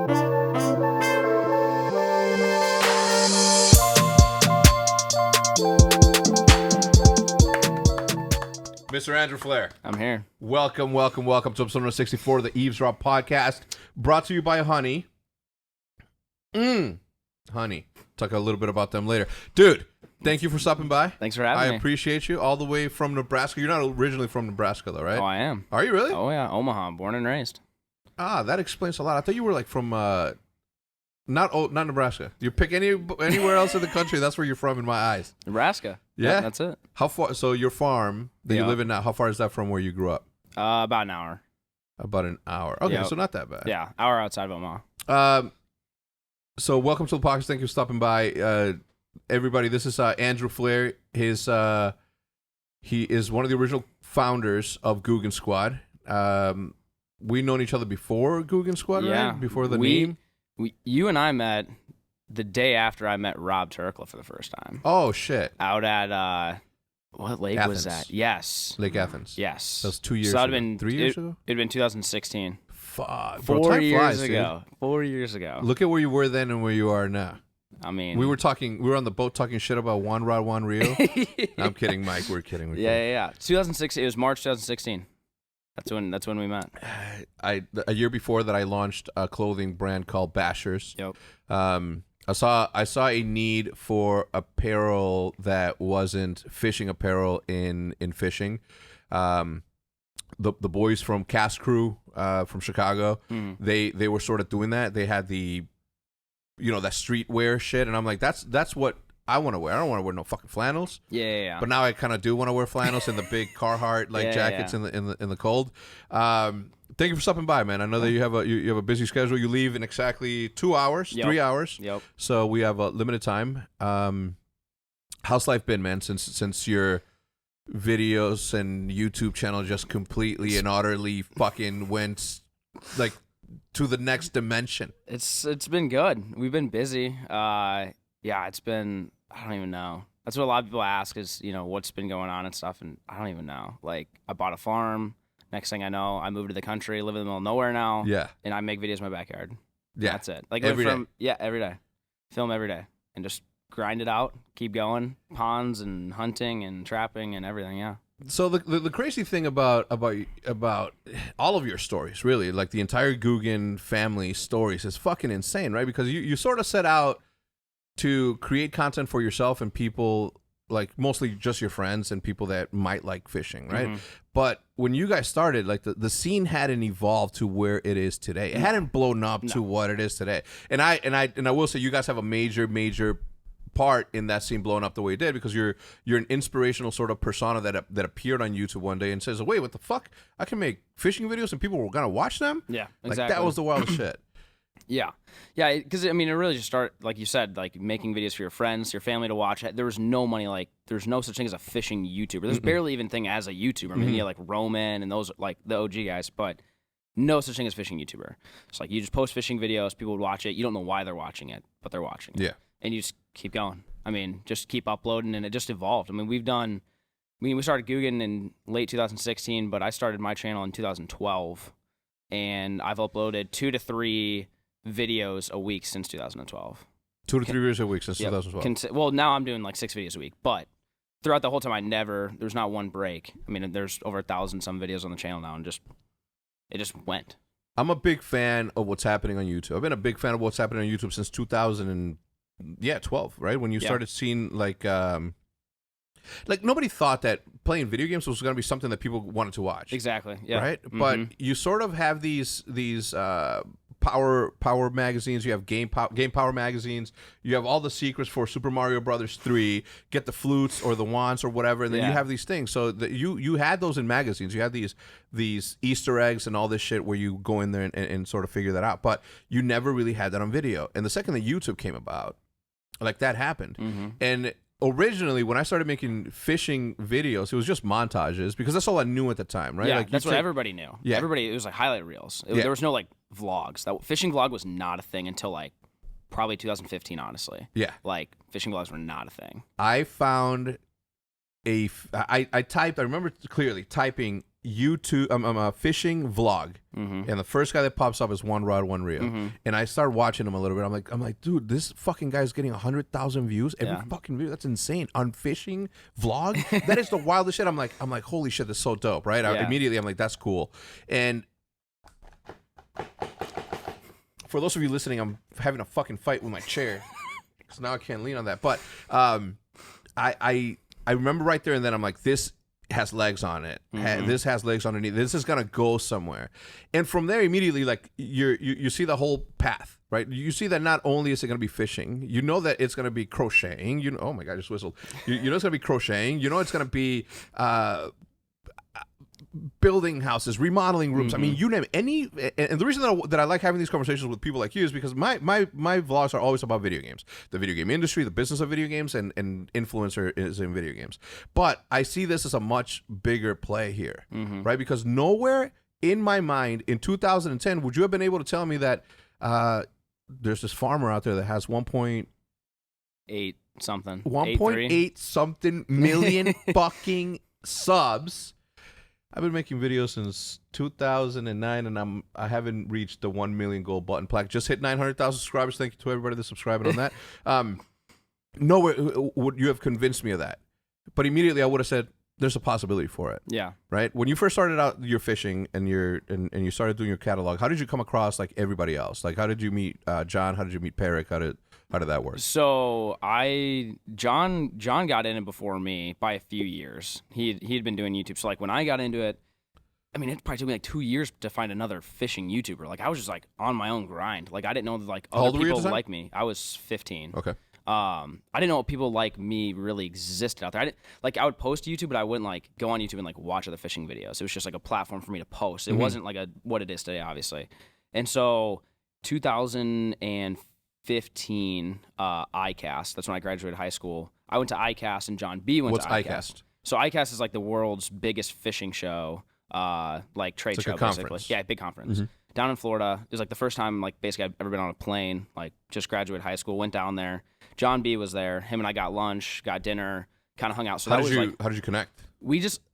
Mr. Andrew Flair. I'm here. Welcome to episode number 64 of the Eavesdrop podcast, brought to you by Honey. Honey. Talk a little bit about them later. Dude, thank you for stopping by. Thanks for having me. I appreciate you all the way from Nebraska. You're not originally from Nebraska, though, right? Oh, I am. Are you really? Oh, yeah. Omaha, born and raised. Ah, that explains a lot. I thought you were like from, not Nebraska. You pick anywhere else in the country, that's where you're from in my eyes. Nebraska. Yeah? That's it. How far? So your farm that you live in now, how far is that from where you grew up? About an hour. About an hour. Okay, Yep. so not that bad. Yeah, hour outside of Omaha. So welcome to the podcast. Thank you for stopping by. Everybody, this is Andrew Flair. He is one of the original founders of Guggen Squad. We known each other before Guggen Squad, Yeah. right? Before the name? You and I met the day after I met Rob Turkla for the first time. Oh, shit. Out at, what lake Athens. was that? Yes. Lake Athens. Yes. That was 2 years So ago. that'd been 3 years ago? It'd been 2016. Fuck. Bro, 4 time years flies, ago. dude. 4 years ago. Look at where you were then and where you are now. I mean, We were on the boat talking shit about One Rod, One Reel. I'm kidding, Mike. We're kidding. Yeah. 2016. It was March 2016. That's when we met. A year before that, I launched a clothing brand called Bashers. Yep. I saw a need for apparel that wasn't fishing apparel in fishing. The boys from Cast Crew from Chicago, they were sort of doing that. They had the, that streetwear shit, and I'm like, that's what I want to wear. I don't want to wear no fucking flannels. Yeah. But now I kind of do want to wear flannels and the big Carhartt jackets in the cold. Thank you for stopping by, man. I know that you have a busy schedule. You leave in exactly 2 hours, 3 hours. Yep. So we have a limited time. How's life been, man? Since your videos and YouTube channel just completely and utterly fucking went like to the next dimension. It's been good. We've been busy. It's been, I don't even know. That's what a lot of people ask is, what's been going on and stuff, and I don't even know. Like, I bought a farm. Next thing I know, I moved to the country, live in the middle of nowhere now. Yeah. And I make videos in my backyard. Yeah. That's it. Like every day. Yeah, every day. Film every day. And just grind it out, keep going. Ponds and hunting and trapping and everything, yeah. So the crazy thing about all of your stories, really, like the entire Guggen family stories, is fucking insane, right? Because you sort of set out to create content for yourself and people, like mostly just your friends and people that might like fishing, right? Mm-hmm. But when you guys started, like the scene hadn't evolved to where it is today. It hadn't blown up to what it is today. And I will say you guys have a major part in that scene blowing up the way it did, because you're an inspirational sort of persona that appeared on YouTube one day and says, wait, what the fuck? I can make fishing videos and people were gonna watch them? Yeah, like exactly. that was the wildest shit. Yeah, because it really just started, like you said, like making videos for your friends, your family to watch. There was no money, like there's no such thing as a fishing YouTuber. There's barely even thing as a YouTuber. I mean, yeah, like Roman and those, like the OG guys, but no such thing as fishing YouTuber. It's like you just post fishing videos, people would watch it. You don't know why they're watching it, but they're watching it. Yeah. And you just keep going. I mean, just keep uploading, and it just evolved. I mean, we started Guggen in late 2016, but I started my channel in 2012, and I've uploaded 2 to 3 videos a week since 2012. 2 to 3 videos a week since 2012. Well, now I'm doing like 6 videos a week, but throughout the whole time, there's not one break. I mean, there's over 1,000 some videos on the channel now, and it just went. I'm a big fan of what's happening on YouTube. I've been a big fan of what's happening on YouTube since 2012, right? When you started seeing like nobody thought that playing video games was going to be something that people wanted to watch. Exactly. Yeah. Right. But you sort of have these power magazines. You have game power magazines. You have all the secrets for Super Mario Brothers 3. Get the flutes or the wands or whatever, and then you have these things. So that you had those in magazines. You had these Easter eggs and all this shit where you go in there and sort of figure that out. But you never really had that on video. And the second that YouTube came about, like that happened. And originally, when I started making fishing videos, it was just montages because that's all I knew at the time, right? Yeah, like that's what everybody knew. Yeah. Everybody, it was like highlight reels. There was no like vlogs. That fishing vlog was not a thing until like probably 2015, honestly. Yeah. Like fishing vlogs were not a thing. I found I remember clearly typing YouTube, a fishing vlog, and the first guy that pops up is one rod, one reel, and I start watching him a little bit. I'm like, dude, this fucking guy's getting 100,000 views every fucking video. That's insane on fishing vlog. That is the wildest shit. I'm like, holy shit, that's so dope, right? Immediately, I'm like, that's cool. And for those of you listening, I'm having a fucking fight with my chair because now I can't lean on that. But I remember right there and then I'm like, this has legs on it. This has legs underneath. This is gonna go somewhere. And from there, immediately, like you see the whole path, right? You see that not only is it gonna be fishing, you know that it's gonna be crocheting. You know, oh my god, I just whistled. You know it's gonna be crocheting. You know it's gonna be building houses, remodeling rooms. I mean, you name it. And the reason that I like having these conversations with people like you is because my vlogs are always about video games, the video game industry, the business of video games, and influencer is in video games. But I see this as a much bigger play here, right? Because nowhere in my mind in 2010 would you have been able to tell me that there's this farmer out there that has 1.8 something million fucking subs. I've been making videos since 2009, and I haven't reached the 1 million goal button plaque. Just hit 900,000 subscribers. Thank you to everybody that's subscribing on that. Nowhere would you have convinced me of that, but immediately I would have said there's a possibility for it. Yeah. Right. When you first started out your fishing and you started doing your catalog, how did you come across like everybody else? Like, how did you meet John? How did you meet Peric? How did that work? So John got in it before me by a few years. He'd been doing YouTube. So like when I got into it, I mean, it probably took me like 2 years to find another fishing YouTuber. Like I was just like on my own grind. Like I didn't know that like other people like me. I was 15. Okay. I didn't know people like me really existed out there. I would post to YouTube, but I wouldn't like go on YouTube and like watch other fishing videos. It was just like a platform for me to post. It wasn't like what it is today, obviously. And so 2015 HECZ. That's when I graduated high school. I went to HECZ and John B went to HECZ. What's HECZ? So HECZ is like the world's biggest fishing show, like trade show, basically. Yeah, big conference. Down in Florida. It was like the first time like basically I've ever been on a plane, like just graduated high school, went down there. John B was there. Him and I got lunch, got dinner, kind of hung out. So how did you connect?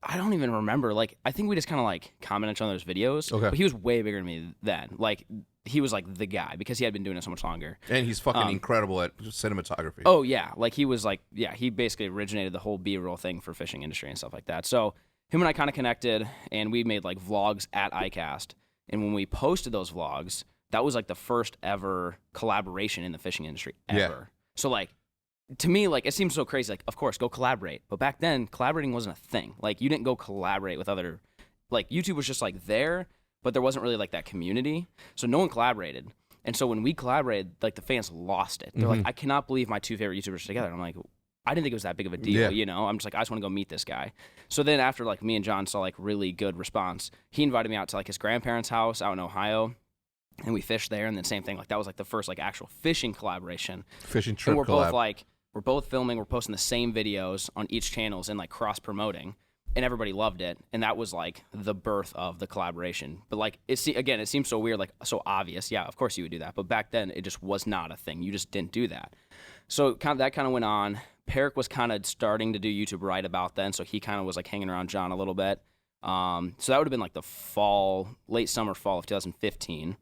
I don't even remember. Like, I think we just kind of like commented on those videos. Okay. But he was way bigger than me then. Like, he was like the guy because he had been doing it so much longer. And he's fucking incredible at cinematography. Oh yeah. Like he was like, yeah, he basically originated the whole B-roll thing for fishing industry and stuff like that. So him and I kind of connected and we made like vlogs at HECZ. And when we posted those vlogs, that was like the first ever collaboration in the fishing industry ever. Yeah. So like, to me, like, it seems so crazy. Like, of course, go collaborate. But back then, collaborating wasn't a thing. Like, you didn't go collaborate with other, like, YouTube was just like there, but there wasn't really like that community. So no one collaborated. And so when we collaborated, like, the fans lost it. They're like, I cannot believe my two favorite YouTubers are together. I'm like, I didn't think it was that big of a deal, you know? I'm just like, I just want to go meet this guy. So then after, like, me and John saw, like, really good response, he invited me out to, like, his grandparents' house out in Ohio. And we fished there, and then same thing. Like, that was, like, the first, like, actual fishing collaboration. Fishing trip and we're both filming, we're posting the same videos on each channels and, like, cross-promoting. And everybody loved it. And that was, like, the birth of the collaboration. But, like, it seems so weird, like, so obvious. Yeah, of course you would do that. But back then, it just was not a thing. You just didn't do that. So that kind of went on. Peric was kind of starting to do YouTube right about then. So he kind of was, like, hanging around John a little bit. So that would have been, like, the late summer, fall of 2015.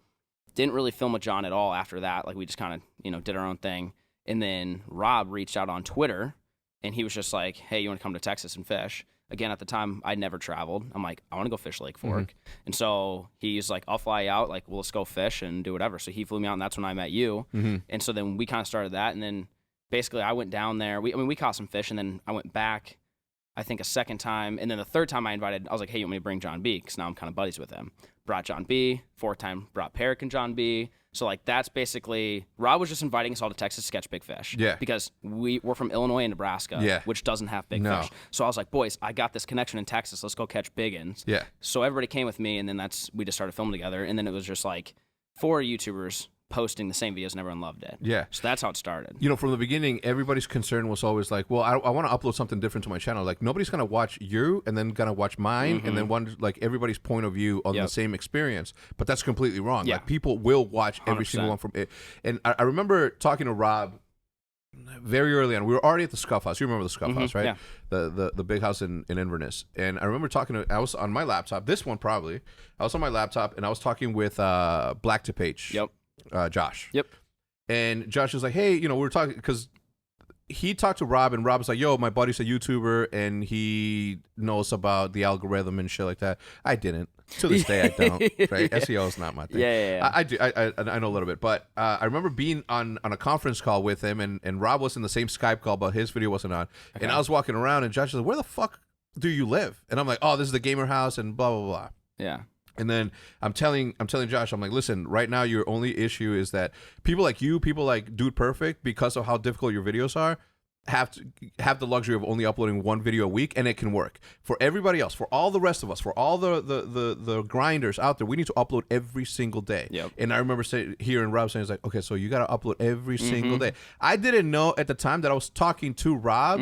Didn't really film with John at all after that. Like, we just kind of, did our own thing. And then Rob reached out on Twitter, and he was just like, hey, you want to come to Texas and fish? Again, at the time, I'd never traveled. I'm like, I want to go fish Lake Fork. And so he's like, I'll fly you out. Like, well, let's go fish and do whatever. So he flew me out, and that's when I met you. And so then we kind of started that. And then basically I went down there. We caught some fish, and then I went back, I think, a second time. And then the third time I was like, hey, you want me to bring John B? Because now I'm kind of buddies with him. Brought John B. Fourth time, brought Peric and John B. So, like, that's basically, Rob was just inviting us all to Texas to catch big fish. Yeah. Because we're from Illinois and Nebraska, which doesn't have big fish. So I was like, boys, I got this connection in Texas. Let's go catch big uns. Yeah. So everybody came with me, and then we just started filming together. And then it was just like 4 YouTubers posting the same videos, and everyone loved it. Yeah. So that's how it started. From the beginning, everybody's concern was always like, well, I want to upload something different to my channel. Like, nobody's going to watch you and then going to watch mine and then one, like, everybody's point of view on the same experience. But that's completely wrong. Yeah. Like, people will watch every 100%. Single one from it. And I remember talking to Rob very early on. We were already at the Scuff House. You remember the Scuff House, right? Yeah. The big house in Inverness. And I remember I was on my laptop. This one probably. I was on my laptop and I was talking with Black to Page. Yep. Josh. Yep. And Josh was like, hey, we were talking because he talked to Rob, and Rob was like, yo, my buddy's a YouTuber, and he knows about the algorithm and shit like that. I didn't. To this day, I don't. Right? Yeah. SEO is not my thing. Yeah. I do. I know a little bit. But I remember being on a conference call with him, and Rob was in the same Skype call, but his video wasn't on. Okay. And I was walking around, and Josh was like, where the fuck do you live? And I'm like, oh, this is the gamer house, and blah, blah, blah. Yeah. And then I'm telling Josh, I'm like, listen, right now your only issue is that people like you, people like Dude Perfect, because of how difficult your videos are, have the luxury of only uploading one video a week, and it can work. For everybody else, for all the rest of us, for all the grinders out there, we need to upload every single day. Yep. And I remember hearing Rob saying, it's like, okay, so you got to upload every single day. I didn't know at the time that I was talking to Rob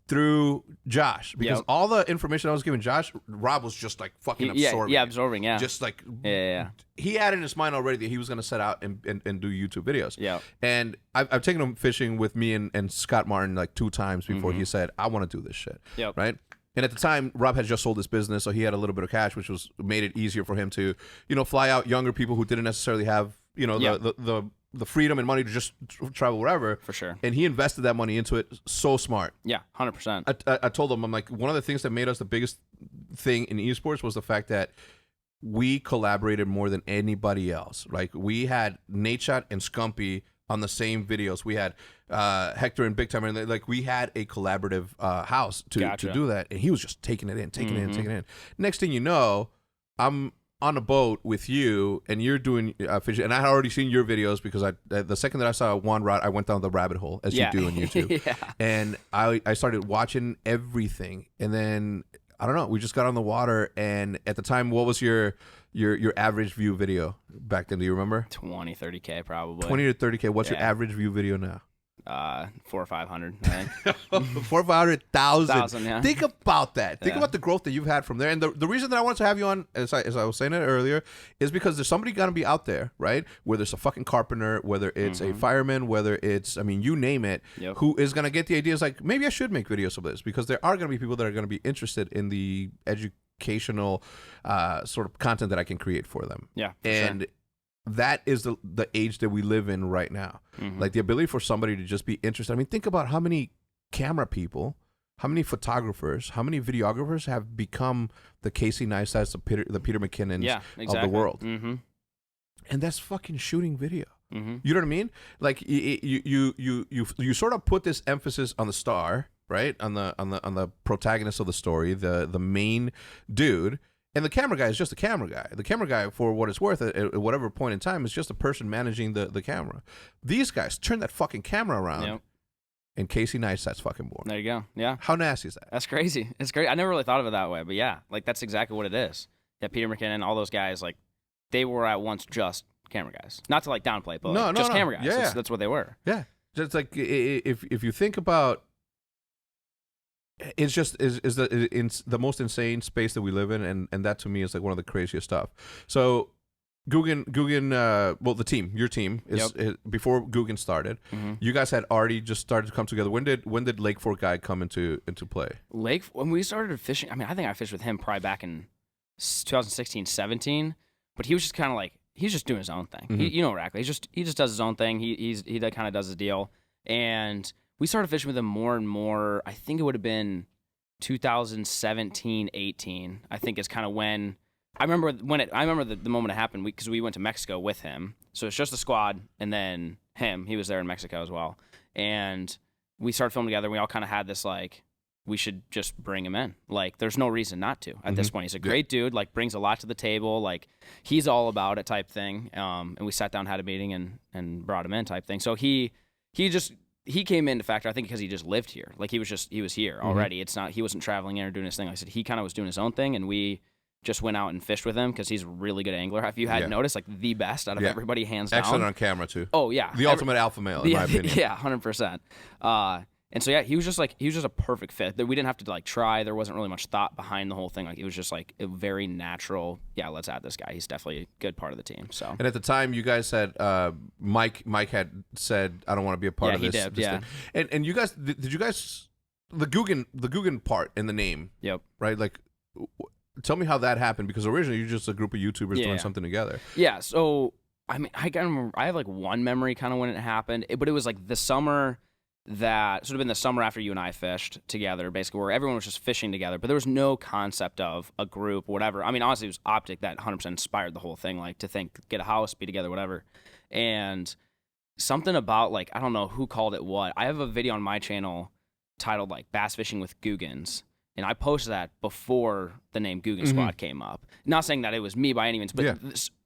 through Josh, because all the information I was giving Josh, Rob was just like fucking absorbing. Yeah, absorbing, yeah. Just like, yeah. He had in his mind already that he was going to set out and do YouTube videos. Yeah. And I've taken him fishing with me and Scott Martin like 2 times before he said, I want to do this shit. Yep. Right? And at the time, Rob had just sold his business, so he had a little bit of cash, which made it easier for him to, fly out younger people who didn't necessarily have, the freedom and money to just travel wherever. For sure. And he invested that money into it so smart. Yeah, 100%. I told him, I'm like, one of the things that made us the biggest thing in esports was the fact that we collaborated more than anybody else. Like, we had Nadeshot and Scumpy on the same videos. We had Hector and Big Time, and like, we had a collaborative house to do that. And he was just taking it in. Next thing you know, I'm on a boat with you, and you're doing fishing, and I had already seen your videos because the second that I saw one rod, I went down the rabbit hole, as you do on YouTube. And I started watching everything, and then I don't know, we just got on the water, and at the time, what was your average view video back then? Do you remember? 20, 30K probably. 20 to 30K. What's your average view video now? 400 or 500, I think. 400,000 or 500,000. Yeah. Think about that. Think about the growth that you've had from there. And the reason that I wanted to have you on, as I was saying it earlier, is because there's somebody going to be out there, right? Whether it's a fucking carpenter, whether it's a fireman, whether it's, you name it, who is going to get the ideas like, maybe I should make videos of this, because there are going to be people that are going to be interested in the educational sort of content that I can create for them. Yeah. And that is the age that we live in right now. Like, the ability for somebody to just be interested. Think about how many camera people, how many photographers, how many videographers have become the Casey Neistats, the Peter McKinnons of the world. And that's fucking shooting video. You know what I mean? Like, you sort of put this emphasis on the star, right? On the protagonist of the story, the main dude. And the camera guy is just a camera guy. The camera guy, for what it's worth, at whatever point in time, is just a person managing the camera. These guys turn that fucking camera around, and Casey Neistat's fucking born. There you go. Yeah. How nasty is that? That's crazy. It's great. I never really thought of it that way, but yeah, like, that's exactly what it is. Yeah, Peter McKinnon, all those guys, like, they were at once just camera guys. Not to, like, downplay, but just camera guys. Yeah. That's what they were. Yeah. Just like, if you think about, it's just is the most insane space that we live in, and that to me is like one of the craziest stuff. So Guggen, well, the team, your team is before Guggen started. You guys had already just started to come together. When did Lake Fork guy come into play? When we started fishing, I think I fished with him probably back in 2016, 17, but he was just kind of like, he's just doing his own thing. You know, Rackley, he just does his own thing. He kind of does his deal, and we started fishing with him more and more. I think it would have been 2017, 18. I think is kind of when I remember the moment it happened, because we went to Mexico with him. So it's just the squad and then him. He was there in Mexico as well, and we started filming together. We all kind of had this like, we should just bring him in. Like, there's no reason not to at this point. He's a great dude. Like, brings a lot to the table. Like, he's all about it type thing. And we sat down, had a meeting, and brought him in type thing. So he came into factor, I think, because he just lived here. Like, he was here already. It's not, he wasn't traveling in or doing his thing. Like I said, he kind of was doing his own thing, and we just went out and fished with him because he's a really good angler. If you hadn't noticed, like, the best out of everybody, hands down. Excellent on camera too. Oh yeah, the ultimate alpha male, in my opinion. Yeah, 100%. And so yeah, he was just a perfect fit. That we didn't have to like try. There wasn't really much thought behind the whole thing. Like it was just like a very natural. Yeah, let's add this guy. He's definitely a good part of the team. So. And at the time, you guys said Mike had said, "I don't want to be a part of this." Yeah, he did. Yeah. Thing. And you guys did you guys the Guggen part in the name? Yep. Right. Like, tell me how that happened, because originally you're just a group of YouTubers doing something together. Yeah. So I mean, I can't remember. I have like one memory kind of when it happened, but it was like the summer. That sort of been the summer after you and I fished together, basically, where everyone was just fishing together, but there was no concept of a group, whatever. I mean, honestly, it was Optic that 100% inspired the whole thing, like to think, get a house, be together, whatever. And something about, like, I don't know who called it what. I have a video on my channel titled, like, Bass Fishing with Googans, and I posted that before the name Guggen Squad came up. Not saying that it was me by any means, but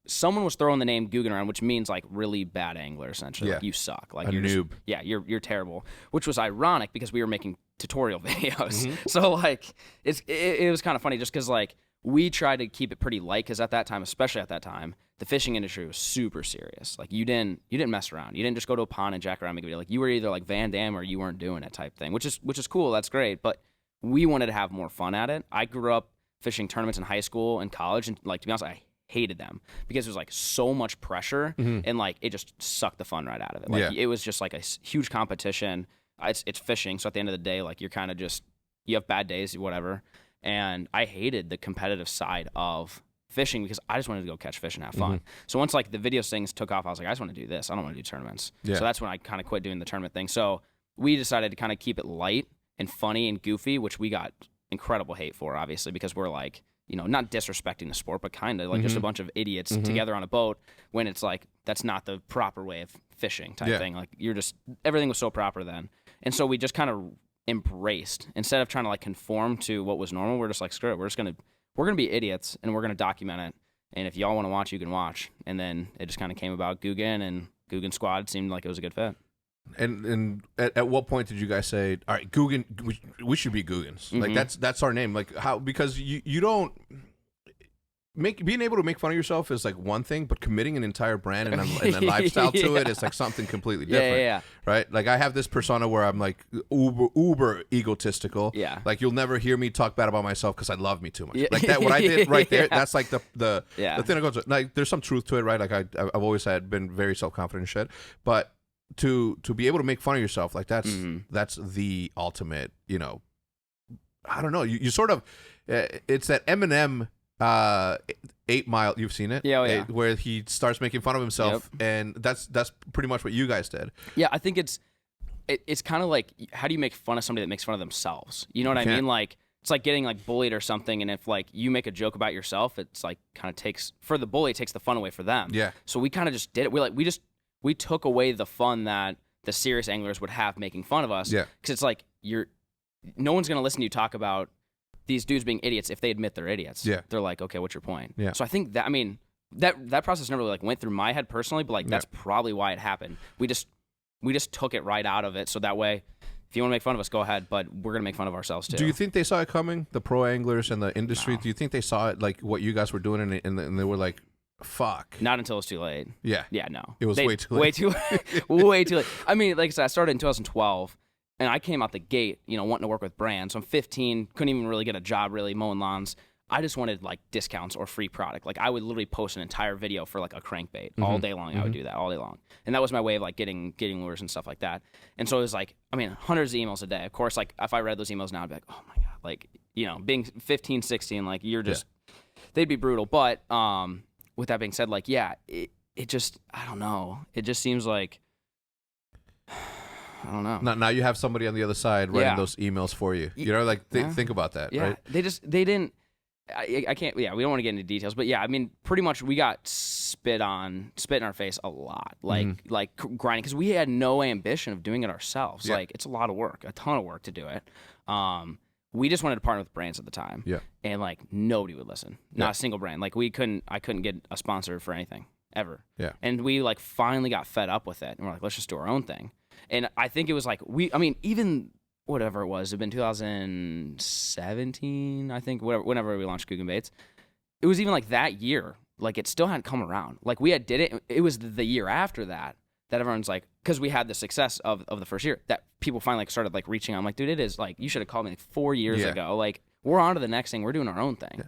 someone was throwing the name Guggen around, which means like really bad angler, essentially. Like you suck. Like you're noob. You're terrible. Which was ironic because we were making tutorial videos. So like it was kind of funny just because like we tried to keep it pretty light, because at that time, especially at that time, the fishing industry was super serious. Like you didn't mess around. You didn't just go to a pond and jack around and make a video. Like you were either like Van Damme or you weren't doing it type thing, which is cool. That's great. But we wanted to have more fun at it. I grew up fishing tournaments in high school and college, and like to be honest, I hated them because it was like so much pressure and like it just sucked the fun right out of it. Like it was just like a huge competition. It's fishing, so at the end of the day, like you're kind of just, you have bad days, whatever. And I hated the competitive side of fishing because I just wanted to go catch fish and have fun. So once like the video things took off, I was like, I just want to do this. I don't want to do tournaments. So that's when I kind of quit doing the tournament thing. So we decided to kind of keep it light and funny and goofy, which we got incredible hate for, obviously, because we're like, you know, not disrespecting the sport, but kind of like just a bunch of idiots together on a boat, when it's like, that's not the proper way of fishing type thing. Like you're just, everything was so proper then. And so we just kind of embraced, instead of trying to like conform to what was normal, we're just like, screw it. We're going to be idiots and we're going to document it. And if y'all want to watch, you can watch. And then it just kind of came about Guggen, and Guggen Squad seemed like it was a good fit. And at what point did you guys say, all right, Guggen, we should be Guggens? Like that's our name. Like how, because you don't being able to make fun of yourself is like one thing, but committing an entire brand and a lifestyle to it is like something completely different. Right? Like I have this persona where I'm like uber egotistical. Yeah. Like you'll never hear me talk bad about myself because I love me too much. Like that, what I did right there, that's like the thing that goes, like there's some truth to it, right? Like I've always been very self-confident and shit, but to be able to make fun of yourself, like that's the ultimate, you know, I don't know, you sort of it's that Eminem 8 Mile, you've seen it? Yeah. Where he starts making fun of himself, and that's pretty much what you guys did. Yeah, I think it's kind of like, how do you make fun of somebody that makes fun of themselves? You know what I mean? Like it's like getting like bullied or something, and if like you make a joke about yourself, it's like kind of takes, for the bully, it takes the fun away for them. Yeah. So we kind of just did it. We took away the fun that the serious anglers would have making fun of us. Yeah. Because it's like, no one's going to listen to you talk about these dudes being idiots if they admit they're idiots. Yeah. They're like, okay, what's your point? Yeah. So I think that, I mean, that process never really like went through my head personally, but like that's probably why it happened. We just took it right out of it. So that way, if you want to make fun of us, go ahead, but we're going to make fun of ourselves too. Do you think they saw it coming? The pro anglers and the industry, do you think they saw it, like what you guys were doing, and they were like, fuck? Not until it's too late. Yeah, no. It was way too late. Way too late. Way too late. I mean, like I said, I started in 2012, and I came out the gate, you know, wanting to work with brands. So I'm 15, couldn't even really get a job really mowing lawns. I just wanted like discounts or free product. Like I would literally post an entire video for like a crankbait all day long. I would do that all day long, and that was my way of like getting lures and stuff like that. And so it was like, I mean, hundreds of emails a day. Of course, like if I read those emails now, I'd be like, oh my god, like, you know, being 15, 16, like you're just, they'd be brutal. But with that being said, like, yeah, it just, I don't know. It just seems like, I don't know. Now you have somebody on the other side writing those emails for you. You know, like, think about that, right? They didn't, I can't, we don't want to get into details, but yeah, I mean, pretty much we got spit in our face a lot, like grinding, because we had no ambition of doing it ourselves. Like, it's a lot of work, a ton of work to do it. We just wanted to partner with brands at the time. Yeah. And like nobody would listen. Not a single brand. Like I couldn't get a sponsor for anything ever. Yeah. And we like finally got fed up with it, and we're like, let's just do our own thing. And I think it was like even whatever it was, it'd been 2017, I think, whenever we launched Guggen Baits. It was even like that year, like it still hadn't come around. Like we did it. It was the year after that that everyone's like, because we had the success of the first year, that people finally like started like reaching out. I'm like, dude, it is like, you should have called me like 4 years ago. Like, we're on to the next thing. We're doing our own thing. Yeah.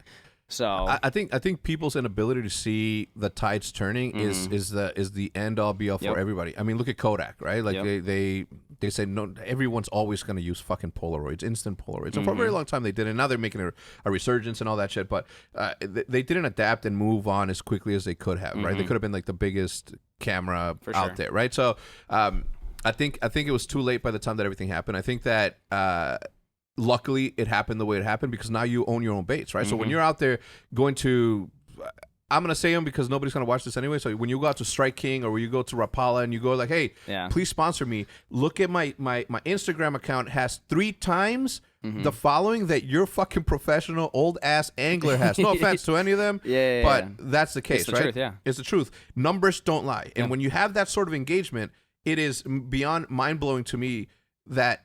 So I think people's inability to see the tides turning is the end all be all for everybody. I mean, look at Kodak, right? Like they say no, everyone's always going to use fucking Polaroids, instant Polaroids, and for a very long time they did. And now they're making a resurgence and all that shit. But they didn't adapt and move on as quickly as they could have, right? They could have been like the biggest camera out there, right? So I think it was too late by the time that everything happened. I think that. Luckily, it happened the way it happened because now you own your own baits, right? So when you're out there going to, I'm going to say them because nobody's going to watch this anyway. So when you go out to Strike King or when you go to Rapala and you go like, hey, please sponsor me. Look at my Instagram account has 3 times the following that your fucking professional old ass angler has. No offense to any of them, but that's the case, it's the right? Truth, it's the truth. Numbers don't lie. And when you have that sort of engagement, it is beyond mind-blowing to me that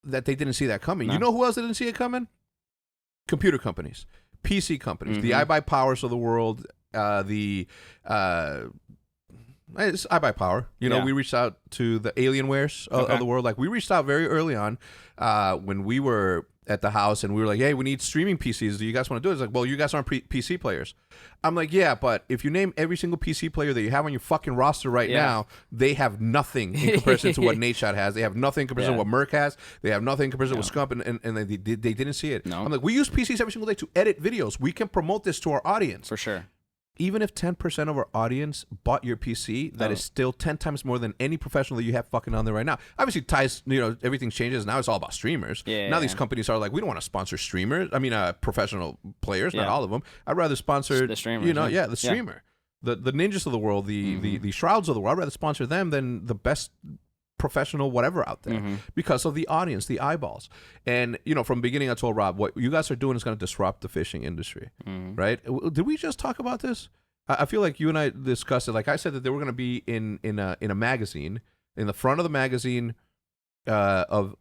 they didn't see that coming. No. You know who else didn't see it coming? Computer companies, PC companies, the iBuyPowers of the world, it's iBuyPower. You know, we reached out to the Alienwares of the world. Like, we reached out very early on when we were at the house and we were like, hey, we need streaming PCs. Do you guys want to do it? It's like, well, you guys aren't PC players. I'm like, yeah, but if you name every single PC player that you have on your fucking roster right now, they have nothing in comparison to what Nadeshot has. They have nothing in comparison to what Merc has. They have nothing in comparison with Scump, and they didn't see it. No. I'm like, we use PCs every single day to edit videos. We can promote this to our audience. For sure. Even if 10% of our audience bought your PC, that is still 10 times more than any professional that you have fucking on there right now. Obviously, ties, everything changes. Now it's all about streamers. Now these companies are like, we don't want to sponsor streamers. I mean, professional players, not all of them. I'd rather sponsor the streamers. The streamer, the ninjas of the world, the shrouds of the world. I'd rather sponsor them than the best professional whatever out there because of the audience, the eyeballs. And from the beginning I told Rob, what you guys are doing is going to disrupt the fishing industry, right? Did we just talk about this? I feel like you and I discussed it. Like, I said that they were going to be in a magazine, in the front of the magazine of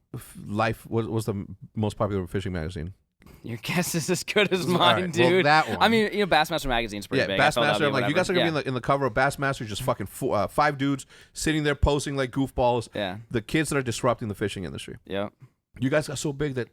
Life. Was the most popular fishing magazine? Your guess is as good as mine, dude. Well, that one. I mean, Bassmaster Magazine's pretty big. Bassmaster. I'm like, you guys are going to be in the cover of Bassmaster, just fucking 5 dudes sitting there posing like goofballs. Yeah. The kids that are disrupting the fishing industry. Yeah. You guys got so big that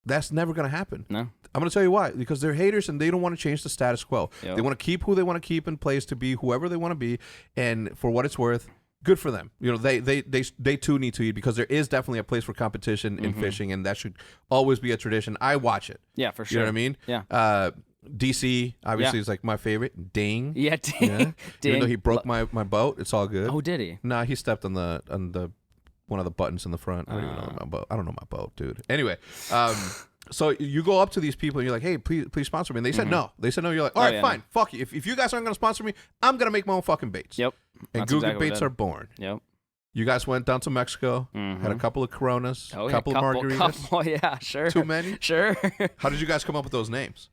that's never going to happen. No. I'm going to tell you why. Because they're haters and they don't want to change the status quo. Yep. They want to keep who they want to keep in place to be whoever they want to be. And for what it's worth, good for them. They too need to eat because there is definitely a place for competition in fishing, and that should always be a tradition. I watch it. Yeah, for sure. You know what I mean? Yeah. DC obviously is like my favorite. Ding. Yeah, Ding. Yeah. Ding. Even though he broke my boat, it's all good. Oh, did he? Nah, he stepped on the one of the buttons in the front. I don't even know my boat. I don't know my boat, dude. Anyway, so you go up to these people and you're like, hey, please sponsor me. And they said no. They said no. You're like, all right, fine. Fuck you. If you guys aren't going to sponsor me, I'm going to make my own fucking baits. Yep. And That's Google exactly baits are born. Yep. You guys went down to Mexico, had a couple of Coronas, a couple of margaritas. Yeah, sure. Too many? Sure. How did you guys come up with those names?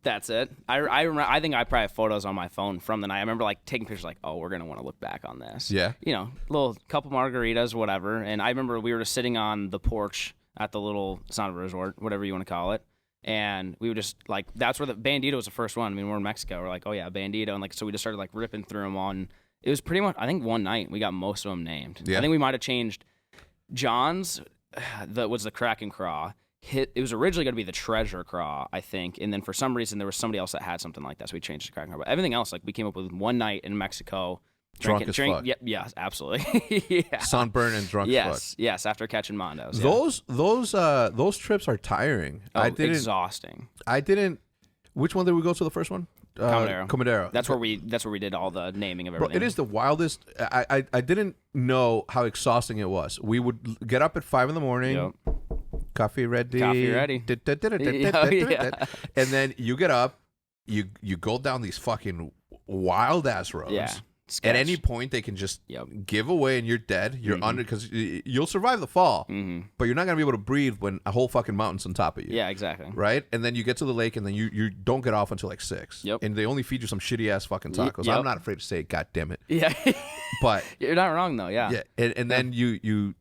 That's it. I remember, I think I probably have photos on my phone from the night. I remember like taking pictures like, oh, we're going to want to look back on this. Yeah. Little couple margaritas, whatever. And I remember we were just sitting on the porch at the little, it's not a resort, whatever you want to call it. And we would just like, that's where the Bandito was the first one. I mean, we're in Mexico. We're like, oh yeah, Bandito. And like, so we just started like ripping through them on. It was pretty much, I think one night we got most of them named. Yeah. I think we might have changed John's, that was the Kraken Craw. It was originally going to be the Treasure Craw, I think. And then for some reason, there was somebody else that had something like that. So we changed it to Kraken Craw. But everything else, like we came up with one night in Mexico. Drunk as fuck. Yeah, absolutely. Yeah. Sunburn and drunk as fuck. Yes, after catching Mondos. Yeah. Those trips are tiring. Oh, exhausting. Which one did we go to the first one? Comodero. That's where we did all the naming of everything. Bro, it is the wildest. I didn't know how exhausting it was. We would get up at 5 a.m. Yep. Coffee ready. And then you get up, you go down these fucking wild ass roads. Yeah. Sketch. At any point, they can just give away and you're dead. You're under, because you'll survive the fall, but you're not going to be able to breathe when a whole fucking mountain's on top of you. Yeah, exactly. Right? And then you get to the lake and then you don't get off until like 6. Yep. And they only feed you some shitty ass fucking tacos. Yep. I'm not afraid to say it, God damn it. Yeah. But you're not wrong though, yeah. Yeah. And then you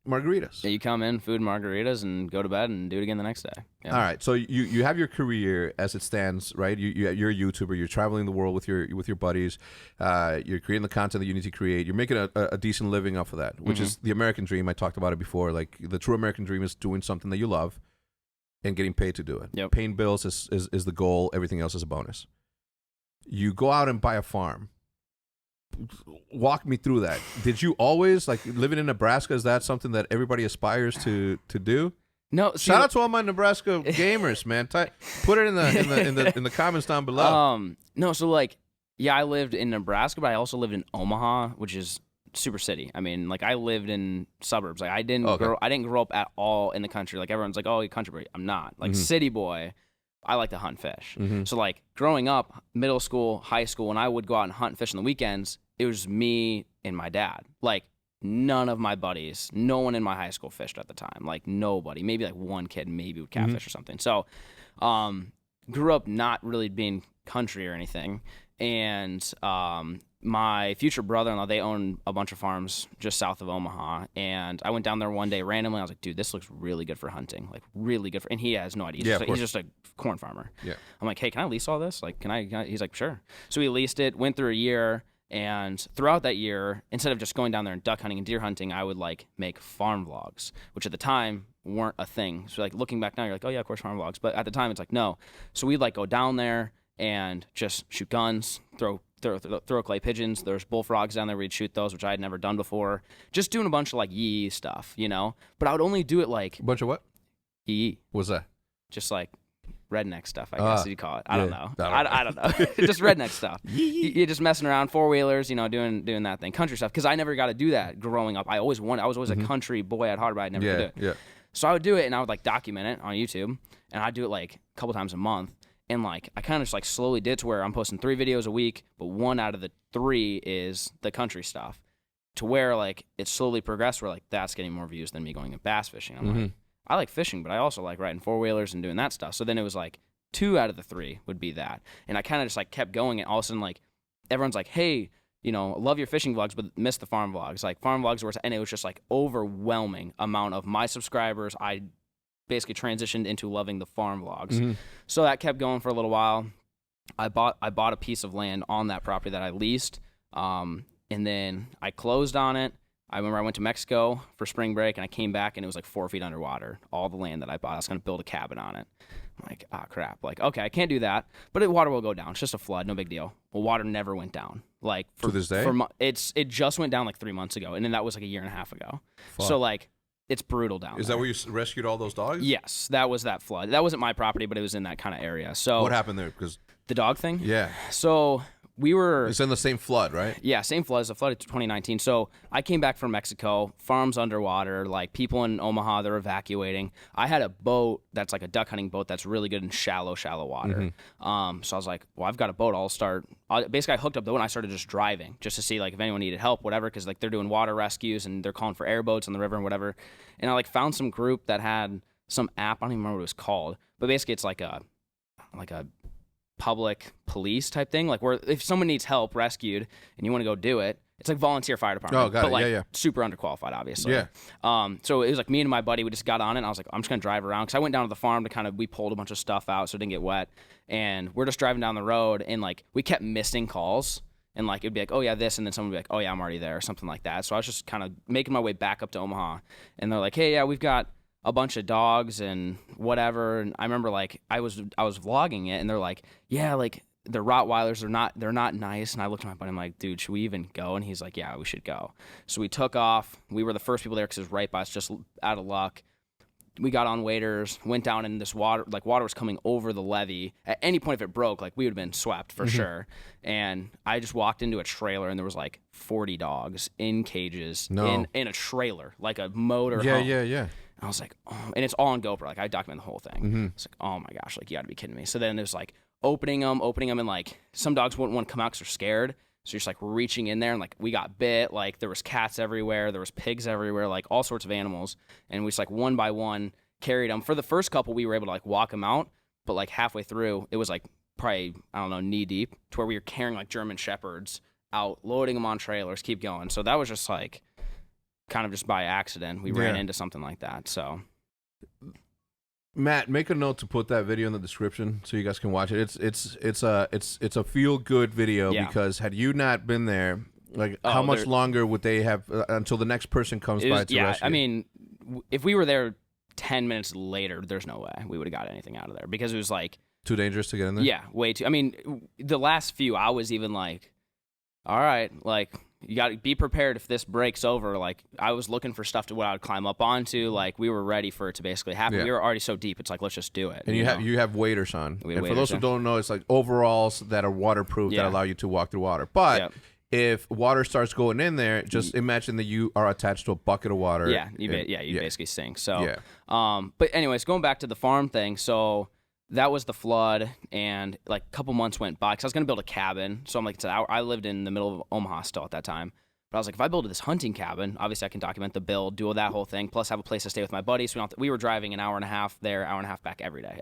margaritas. Yeah, you come in, food, margaritas, and go to bed and do it again the next day. Yeah. All right, so you have your career as it stands, right? You're a YouTuber. You're traveling the world with your buddies. You're creating the content that you need to create. You're making a decent living off of that, which is the American dream. I talked about it before. Like the true American dream is doing something that you love and getting paid to do it. Yep. Paying bills is the goal. Everything else is a bonus. You go out and buy a farm. Walk me through that. Did you always, like, living in Nebraska, is that something that everybody aspires to do? No. Shout out to all my Nebraska gamers, man. Put it in the comments down below. No, so like, yeah, I lived in Nebraska, but I also lived in Omaha, which is super city. I mean, like, I lived in suburbs. Like, I didn't grow up at all in the country. Like, everyone's like, oh, you're country boy. I'm not. Like, city boy, I like to hunt fish. So like, growing up, middle school, high school, when I would go out and hunt and fish on the weekends, it was me and my dad. Like, none of my buddies, no one in my high school fished at the time. Like, nobody. Maybe like one kid maybe would catfish or something. So grew up not really being country or anything. And my future brother-in-law, they own a bunch of farms just south of Omaha. And I went down there one day randomly. I was like, dude, this looks really good for hunting. Like, really good for... And he has no idea. He's just a corn farmer. Yeah. I'm like, hey, can I lease all this? Like, can I... He's like, sure. So we leased it, went through a year... And throughout that year, instead of just going down there and duck hunting and deer hunting, I would like make farm vlogs, which at the time weren't a thing. So like looking back now, you're like, oh yeah, of course farm vlogs. But at the time, it's like no. So we'd like go down there and just shoot guns, throw clay pigeons. There's bullfrogs down there. We'd shoot those, which I had never done before. Just doing a bunch of like yee stuff, you know. But I would only do it like a bunch of what? Yee. What's that? Just like redneck stuff, I guess you'd call it. I don't know. I don't know. Just redneck stuff. You're just messing around, four-wheelers, you know, doing that thing. Country stuff. Because I never got to do that growing up. I was always a country boy at heart, but I never could do it. Yeah. So I would do it, and I would like document it on YouTube, and I'd do it like a couple times a month. And like I kind of just like slowly did to where I'm posting 3 videos a week, but 1 out of the 3 is the country stuff. To where like it slowly progressed where like that's getting more views than me going and bass fishing. I'm like, I like fishing, but I also like riding 4-wheelers and doing that stuff. So then it was like 2 out of the 3 would be that. And I kind of just like kept going, and all of a sudden like everyone's like, hey, you know, love your fishing vlogs, but miss the farm vlogs. Like farm vlogs were, and it was just like overwhelming amount of my subscribers. I basically transitioned into loving the farm vlogs. So that kept going for a little while. I bought a piece of land on that property that I leased, and then I closed on it. I remember I went to Mexico for spring break, and I came back, and it was like 4 feet underwater, all the land that I bought. I was going to build a cabin on it. I'm like, crap. Like, okay, I can't do that, but the water will go down. It's just a flood, no big deal. Well, water never went down. Like, to this day? It just went down like 3 months ago, and then that was like a year and a half ago. Fuck. So, like, it's brutal down there. Is that where you rescued all those dogs? Yes, that was that flood. That wasn't my property, but it was in that kind of area. So what happened there? Because the dog thing? Yeah. So we were... It's in the same flood, right? Yeah, same flood. It's a flood of 2019. So I came back from Mexico, farms underwater, like people in Omaha, they're evacuating. I had a boat that's like a duck hunting boat that's really good in shallow water. So I was like, well, I've got a boat. Basically, I hooked up the boat and I started just driving just to see like if anyone needed help, whatever, because like they're doing water rescues and they're calling for airboats on the river and whatever. And I like found some group that had some app. I don't even remember what it was called, but basically it's like a public police type thing, like where if someone needs help rescued and you want to go do it, it's like volunteer fire department. Oh, got but it. like yeah. super underqualified, obviously. Yeah. So it was like me and my buddy, we just got on it, and I was like, I'm just gonna drive around, because I went down to the farm to we pulled a bunch of stuff out so it didn't get wet, and we're just driving down the road, and like we kept missing calls, and like it'd be like, oh yeah, this, and then someone would be like, oh yeah, I'm already there, or something like that. So I was just kind of making my way back up to Omaha, and they're like, hey, yeah, we've got a bunch of dogs and whatever. And I remember like I was vlogging it, and they're like, yeah, like the Rottweilers they're not nice. And I looked at my buddy, I'm like, dude, should we even go? And he's like, yeah, we should go. So we took off. We were the first people there because it was right by us, just out of luck. We got on waders, went down in this water, like water was coming over the levee. At any point if it broke, like we would have been swept for sure. And I just walked into a trailer, and there was like 40 dogs in cages in a trailer, like a motor home. Yeah. I was like, oh, and it's all on GoPro. Like I document the whole thing. It's like, oh my gosh, like you gotta be kidding me. So then it was like opening them, and like some dogs wouldn't want to come out because they're scared. So you're just like reaching in there, and like we got bit. Like there was cats everywhere, there was pigs everywhere, like all sorts of animals. And we just like one by one carried them. For the first couple, we were able to like walk them out, but like halfway through, it was like probably, I don't know, knee deep, to where we were carrying like German Shepherds out, loading them on trailers, keep going. So that was just like kind of just by accident. We ran into something like that. So, Matt, make a note to put that video in the description so you guys can watch it. It's a feel good video because had you not been there, like how much longer would they have until the next person comes by to rescue? I mean, if we were there 10 minutes later, there's no way we would have got anything out of there because it was like too dangerous to get in there. Yeah, way too. I mean, the last few, I was even like, all right, like. You got to be prepared if this breaks over. Like, I was looking for stuff to what I would climb up onto. Like, we were ready for it to basically happen. We were already so deep. It's like, let's just do it. And you have waders on. And for those who don't know, it's like overalls that are waterproof that allow you to walk through water. But if water starts going in there, just imagine that you are attached to a bucket of water. Yeah, you basically sink. So, but anyways, going back to the farm thing. So that was the flood, and like a couple months went by because I was gonna build a cabin. So I'm like, I lived in the middle of Omaha still at that time. But I was like, if I build this hunting cabin, obviously I can document the build, do all that whole thing, plus have a place to stay with my buddies. So we were driving an hour and a half there, hour and a half back every day.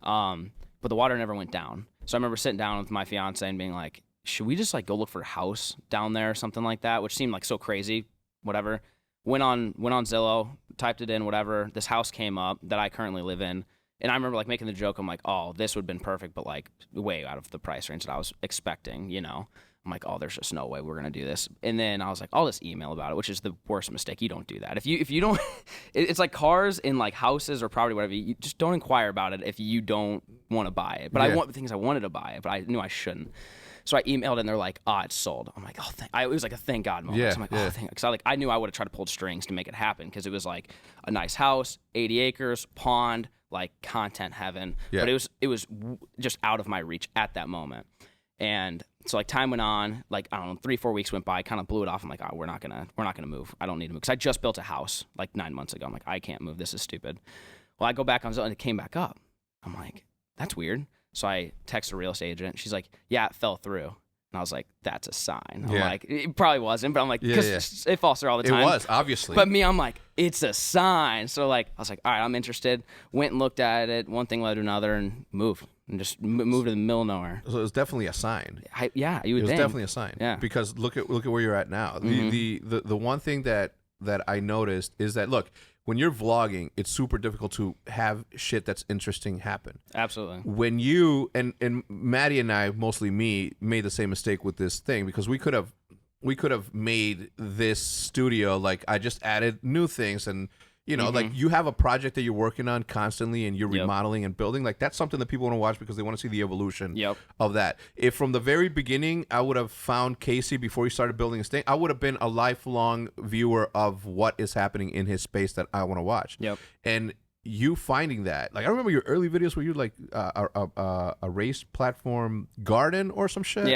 But the water never went down. So I remember sitting down with my fiance and being like, should we just like go look for a house down there or something like that? Which seemed like so crazy. Whatever. Went on Zillow, typed it in, whatever. This house came up that I currently live in. And I remember like making the joke, I'm like, oh, this would have been perfect, but like way out of the price range that I was expecting, you know. I'm like, oh, there's just no way we're going to do this. And then I was like, I'll just email about it, which is the worst mistake. You don't do that. If you don't, it's like cars in like houses or property, whatever, you just don't inquire about it if you don't want to buy it. But I want the things I wanted to buy it, but I knew I shouldn't. So I emailed and they're like, it's sold. I'm like, it was like a thank God moment. So I'm like, thank God. Because I knew I would have tried to pull strings to make it happen because it was like a nice house, 80 acres, pond, like content heaven. But it was just out of my reach at that moment. And so like time went on, like I don't know, 3-4 weeks went by, kind of blew it off. I'm like, we're not gonna move. I don't need to move because I just built a house like 9 months ago. I'm like, I can't move. This is stupid. Well, I go back on Zillow and it came back up. I'm like, that's weird. So I text a real estate agent. She's like, yeah, it fell through. And I was like, that's a sign. I'm like, it probably wasn't, but I'm like, because it falls through all the time. It was, obviously. But me, I'm like, it's a sign. So like, I was like, all right, I'm interested. Went and looked at it. One thing led to another and moved. And just moved to the middle of nowhere. So it was definitely a sign. You would think. It was definitely a sign. Yeah. Because look at where you're at now. The one thing that I noticed is that, look, when you're vlogging, it's super difficult to have shit that's interesting happen. Absolutely. When you and Maddie and I, mostly me, made the same mistake with this thing because we could have made this studio like I just added new things and you know like you have a project that you're working on constantly and you're remodeling and building, like that's something that people want to watch because they want to see the evolution of that. If from the very beginning I would have found Casey before he started building his thing, I would have been a lifelong viewer of what is happening in his space that I want to watch. And you finding that, like I remember your early videos where you like a raised platform garden or some shit.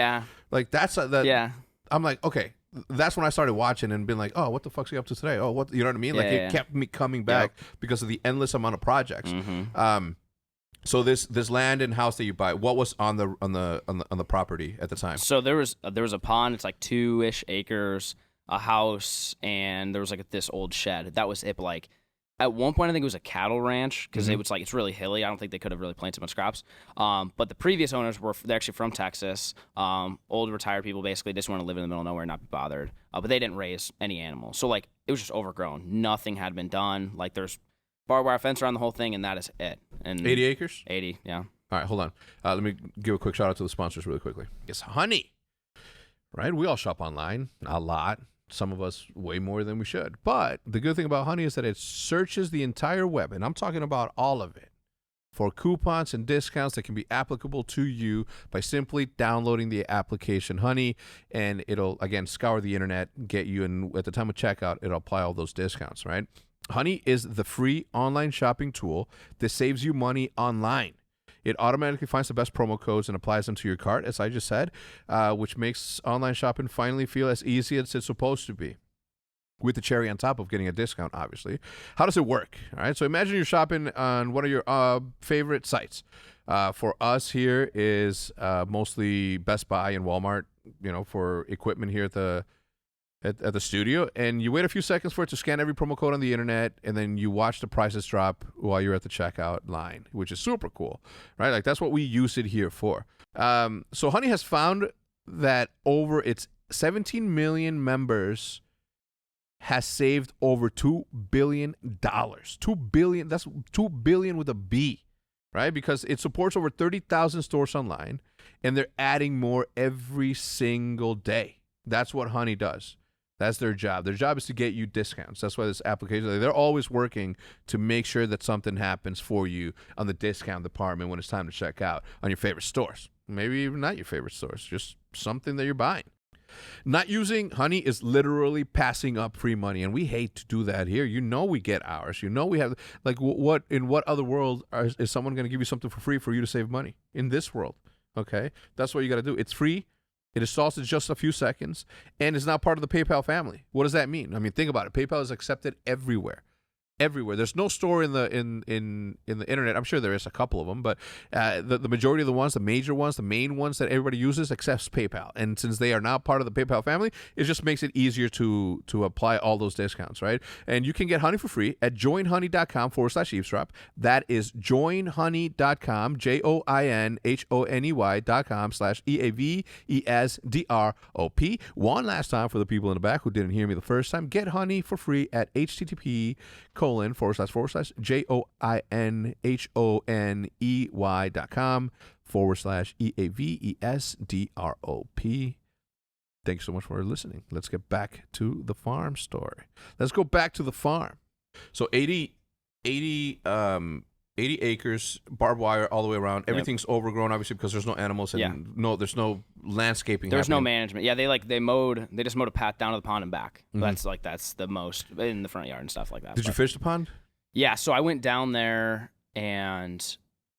Like that's I'm like, okay, that's when I started watching and been like, oh, what the fuck's he up to today? Oh, what, you know what I mean? Like it kept me coming back because of the endless amount of projects. So this land and house that you buy, what was on the property at the time? So there was a pond. It's like 2-ish acres, a house, and there was like this old shed. That was it. But like at one point, I think it was a cattle ranch because it was like it's really hilly. I don't think they could have really planted much crops. But the previous owners they're actually from Texas. Old retired people basically just want to live in the middle of nowhere and not be bothered. But they didn't raise any animals, so like it was just overgrown. Nothing had been done. Like there's barbed wire fence around the whole thing, and that is it. And 80 acres? 80, yeah. All right, hold on. Let me give a quick shout out to the sponsors really quickly. It's Honey, right? We all shop online a lot. Some of us way more than we should. But the good thing about Honey is that it searches the entire web, and I'm talking about all of it, for coupons and discounts that can be applicable to you by simply downloading the application Honey, and it'll, again, scour the internet, get you, and at the time of checkout, it'll apply all those discounts, right? Honey is the free online shopping tool that saves you money online. It automatically finds the best promo codes and applies them to your cart, as I just said, which makes online shopping finally feel as easy as it's supposed to be, with the cherry on top of getting a discount, obviously. How does it work? All right, so imagine you're shopping on one of your favorite sites. For us here is mostly Best Buy and Walmart, you know, for equipment here at the studio, and you wait a few seconds for it to scan every promo code on the internet, and then you watch the prices drop while you're at the checkout line, which is super cool, right? Like that's what we use it here for. So Honey has found that over its 17 million members has saved over $2 billion. $2 billion. That's $2 billion with a B, right? Because it supports over 30,000 stores online, and they're adding more every single day. That's what Honey does. That's their job. Their job is to get you discounts. That's why this application, they're always working to make sure that something happens for you on the discount department when it's time to check out on your favorite stores. Maybe even not your favorite stores, just something that you're buying. Not using Honey is literally passing up free money, and we hate to do that here. You know we get ours. You know we have, like, what in what other world is someone going to give you something for free for you to save money? In this world, okay? That's what you got to do. It's free. It installs in just a few seconds, and it's not part of the PayPal family. What does that mean? I mean, think about it. PayPal is accepted everywhere. Everywhere. There's no store in the internet. I'm sure there is a couple of them, but the majority of the ones, the major ones, the main ones that everybody uses accepts PayPal. And since they are now part of the PayPal family, it just makes it easier to apply all those discounts, right? And you can get Honey for free at joinhoney.com/eavesdrop. That is joinhoney.com, joinhoney.com/EAVESDROP. One last time for the people in the back who didn't hear me the first time, get Honey for free at http://joinhoney.com/EAVESDROP. Thank you so much for listening. Let's get back to the farm story. Let's go back to the farm. So 80 acres, barbed wire all the way around. Everything's overgrown, obviously, because there's no animals and there's no landscaping. There's happening. no management. Yeah, they just mowed a path down to the pond and back. Mm-hmm. That's the most in the front yard and stuff like that. Did you fish the pond? Yeah, so I went down there, and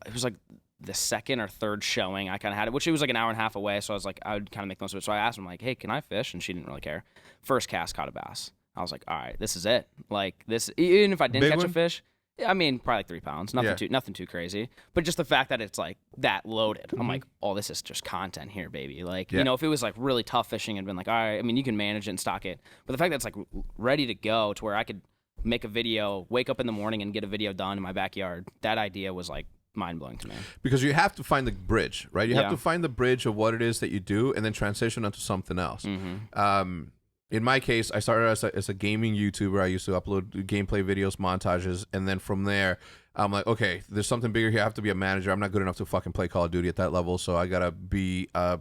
it was like the second or third showing I kind of had it, which it was like an hour and a half away, so I was like, I would kind of make the most of it. So I asked him, like, hey, can I fish? And she didn't really care. First cast, caught a bass. I was like, all right, this is it. Like, this, even if I didn't catch a fish, I mean, probably like 3 pounds. Nothing too crazy. But just the fact that it's like that loaded, I'm like, oh, this is just content here, baby. Like, you know, if it was like really tough fishing and been like, all right, I mean, you can manage it and stock it. But the fact that it's like ready to go to where I could make a video, wake up in the morning and get a video done in my backyard, that idea was like mind-blowing to me. Because you have to find the bridge, right? You have to find the bridge of what it is that you do and then transition onto something else. Mm-hmm. In my case, I started as a gaming YouTuber. I used to upload gameplay videos, montages, and then from there, I'm like, okay, there's something bigger here. I have to be a manager. I'm not good enough to fucking play Call of Duty at that level, so I gotta be a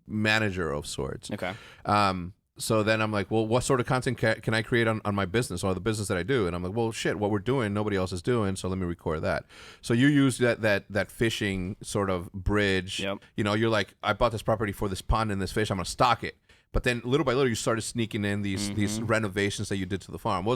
manager of sorts. Okay. So then I'm like, well, what sort of content can I create on my business or the business that I do? And I'm like, well, shit, what we're doing, nobody else is doing, so let me record that. So you use that fishing sort of bridge. Yep. You know, you're like, I bought this property for this pond and this fish. I'm going to stock it. But then little by little, you started sneaking in these renovations that you did to the farm.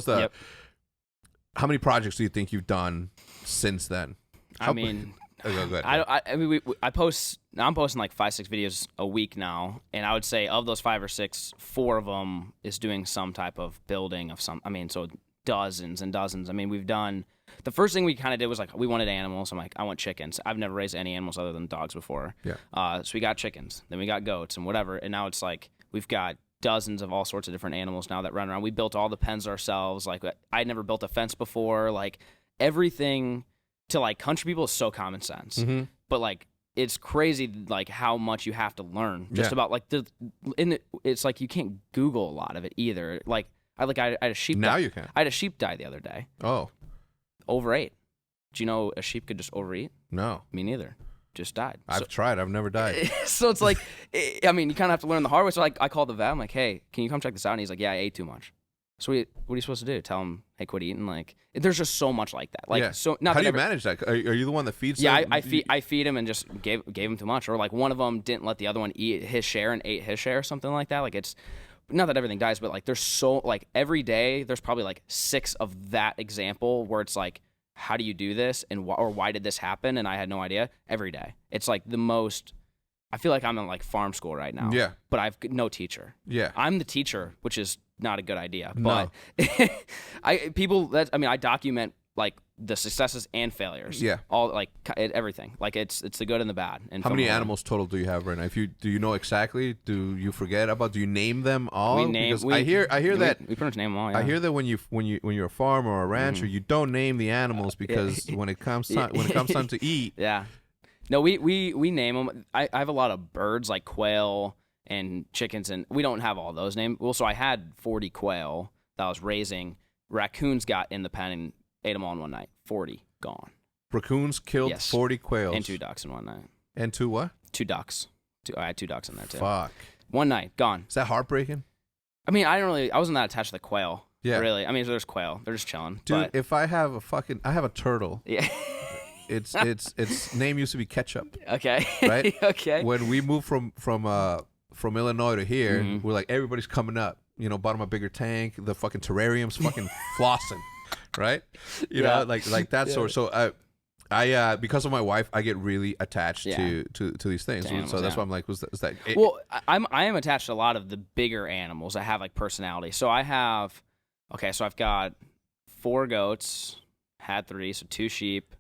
How many projects do you think you've done since then? I mean... I'm posting like 5-6 videos a week now, and I would say of those 5 or 6, 4 of them is doing some type of building of some. I mean, so dozens and dozens. I mean, we've done. The first thing we kind of did was like we wanted animals. I'm like, I want chickens. I've never raised any animals other than dogs before. Yeah. So we got chickens, then we got goats and whatever, and now it's like we've got dozens of all sorts of different animals now that run around. We built all the pens ourselves. Like I'd never built a fence before. Like everything. To like country people is so common sense, but like it's crazy like how much you have to learn just about like it's like you can't Google a lot of it either. Like I had a sheep. Now you can. I had a sheep die the other day. Oh, overate. Do you know a sheep could just overeat? No, me neither. Just died. I've tried. I've never died. So it's like, I mean, you kind of have to learn the hard way. So like I called the vet. I'm like, hey, can you come check this out? And he's like, yeah, I ate too much. So what are you supposed to do? Tell him, hey, quit eating? Like, there's just so much like that. Like, so not how do you manage that? Are you the one that feeds? Yeah, I feed him and just gave him too much, or like one of them didn't let the other one eat his share and ate his share, or something like that. Like it's not that everything dies, but like there's so like every day there's probably like 6 of that example where it's like, how do you do this and or why did this happen? And I had no idea. Every day, it's like the most. I feel like I'm in like farm school right now. Yeah, but I've no teacher. Yeah, I'm the teacher, which is not a good idea. No. But I document like the successes and failures. Yeah, all like everything. Like it's the good and the bad. And how many animals total do you have right now? Do you know exactly? Do you forget about? Do you name them all? I hear that we pretty much name them all. Yeah. I hear that when you're a farmer or a rancher, you don't name the animals because when it comes time to eat. Yeah. No, we name them. I have a lot of birds like quail and chickens, and we don't have all those names. Well, so I had 40 quail that I was raising, raccoons got in the pen and ate them all in one night. 40 gone. Raccoons killed 40 quails. And 2 ducks in one night. And 2 what? 2 ducks. I had 2 ducks in there too. Fuck. One night, gone. Is that heartbreaking? I mean, I wasn't that attached to the quail. Yeah. Really. I mean, there's quail. They're just chilling. Dude, but, if I have a turtle. Yeah. its name used to be Ketchup. Okay. Right? Okay. When we moved from Illinois to here, we're like, everybody's coming up. You know, bought him a bigger tank. The fucking terrarium's fucking flossing. Right? You know, like that sort. So I because of my wife, I get really attached to these things. Animals, so that's why I'm like, is that well, I am attached to a lot of the bigger animals that have like personality. So I've got 4 goats, had 3, so 2 sheep,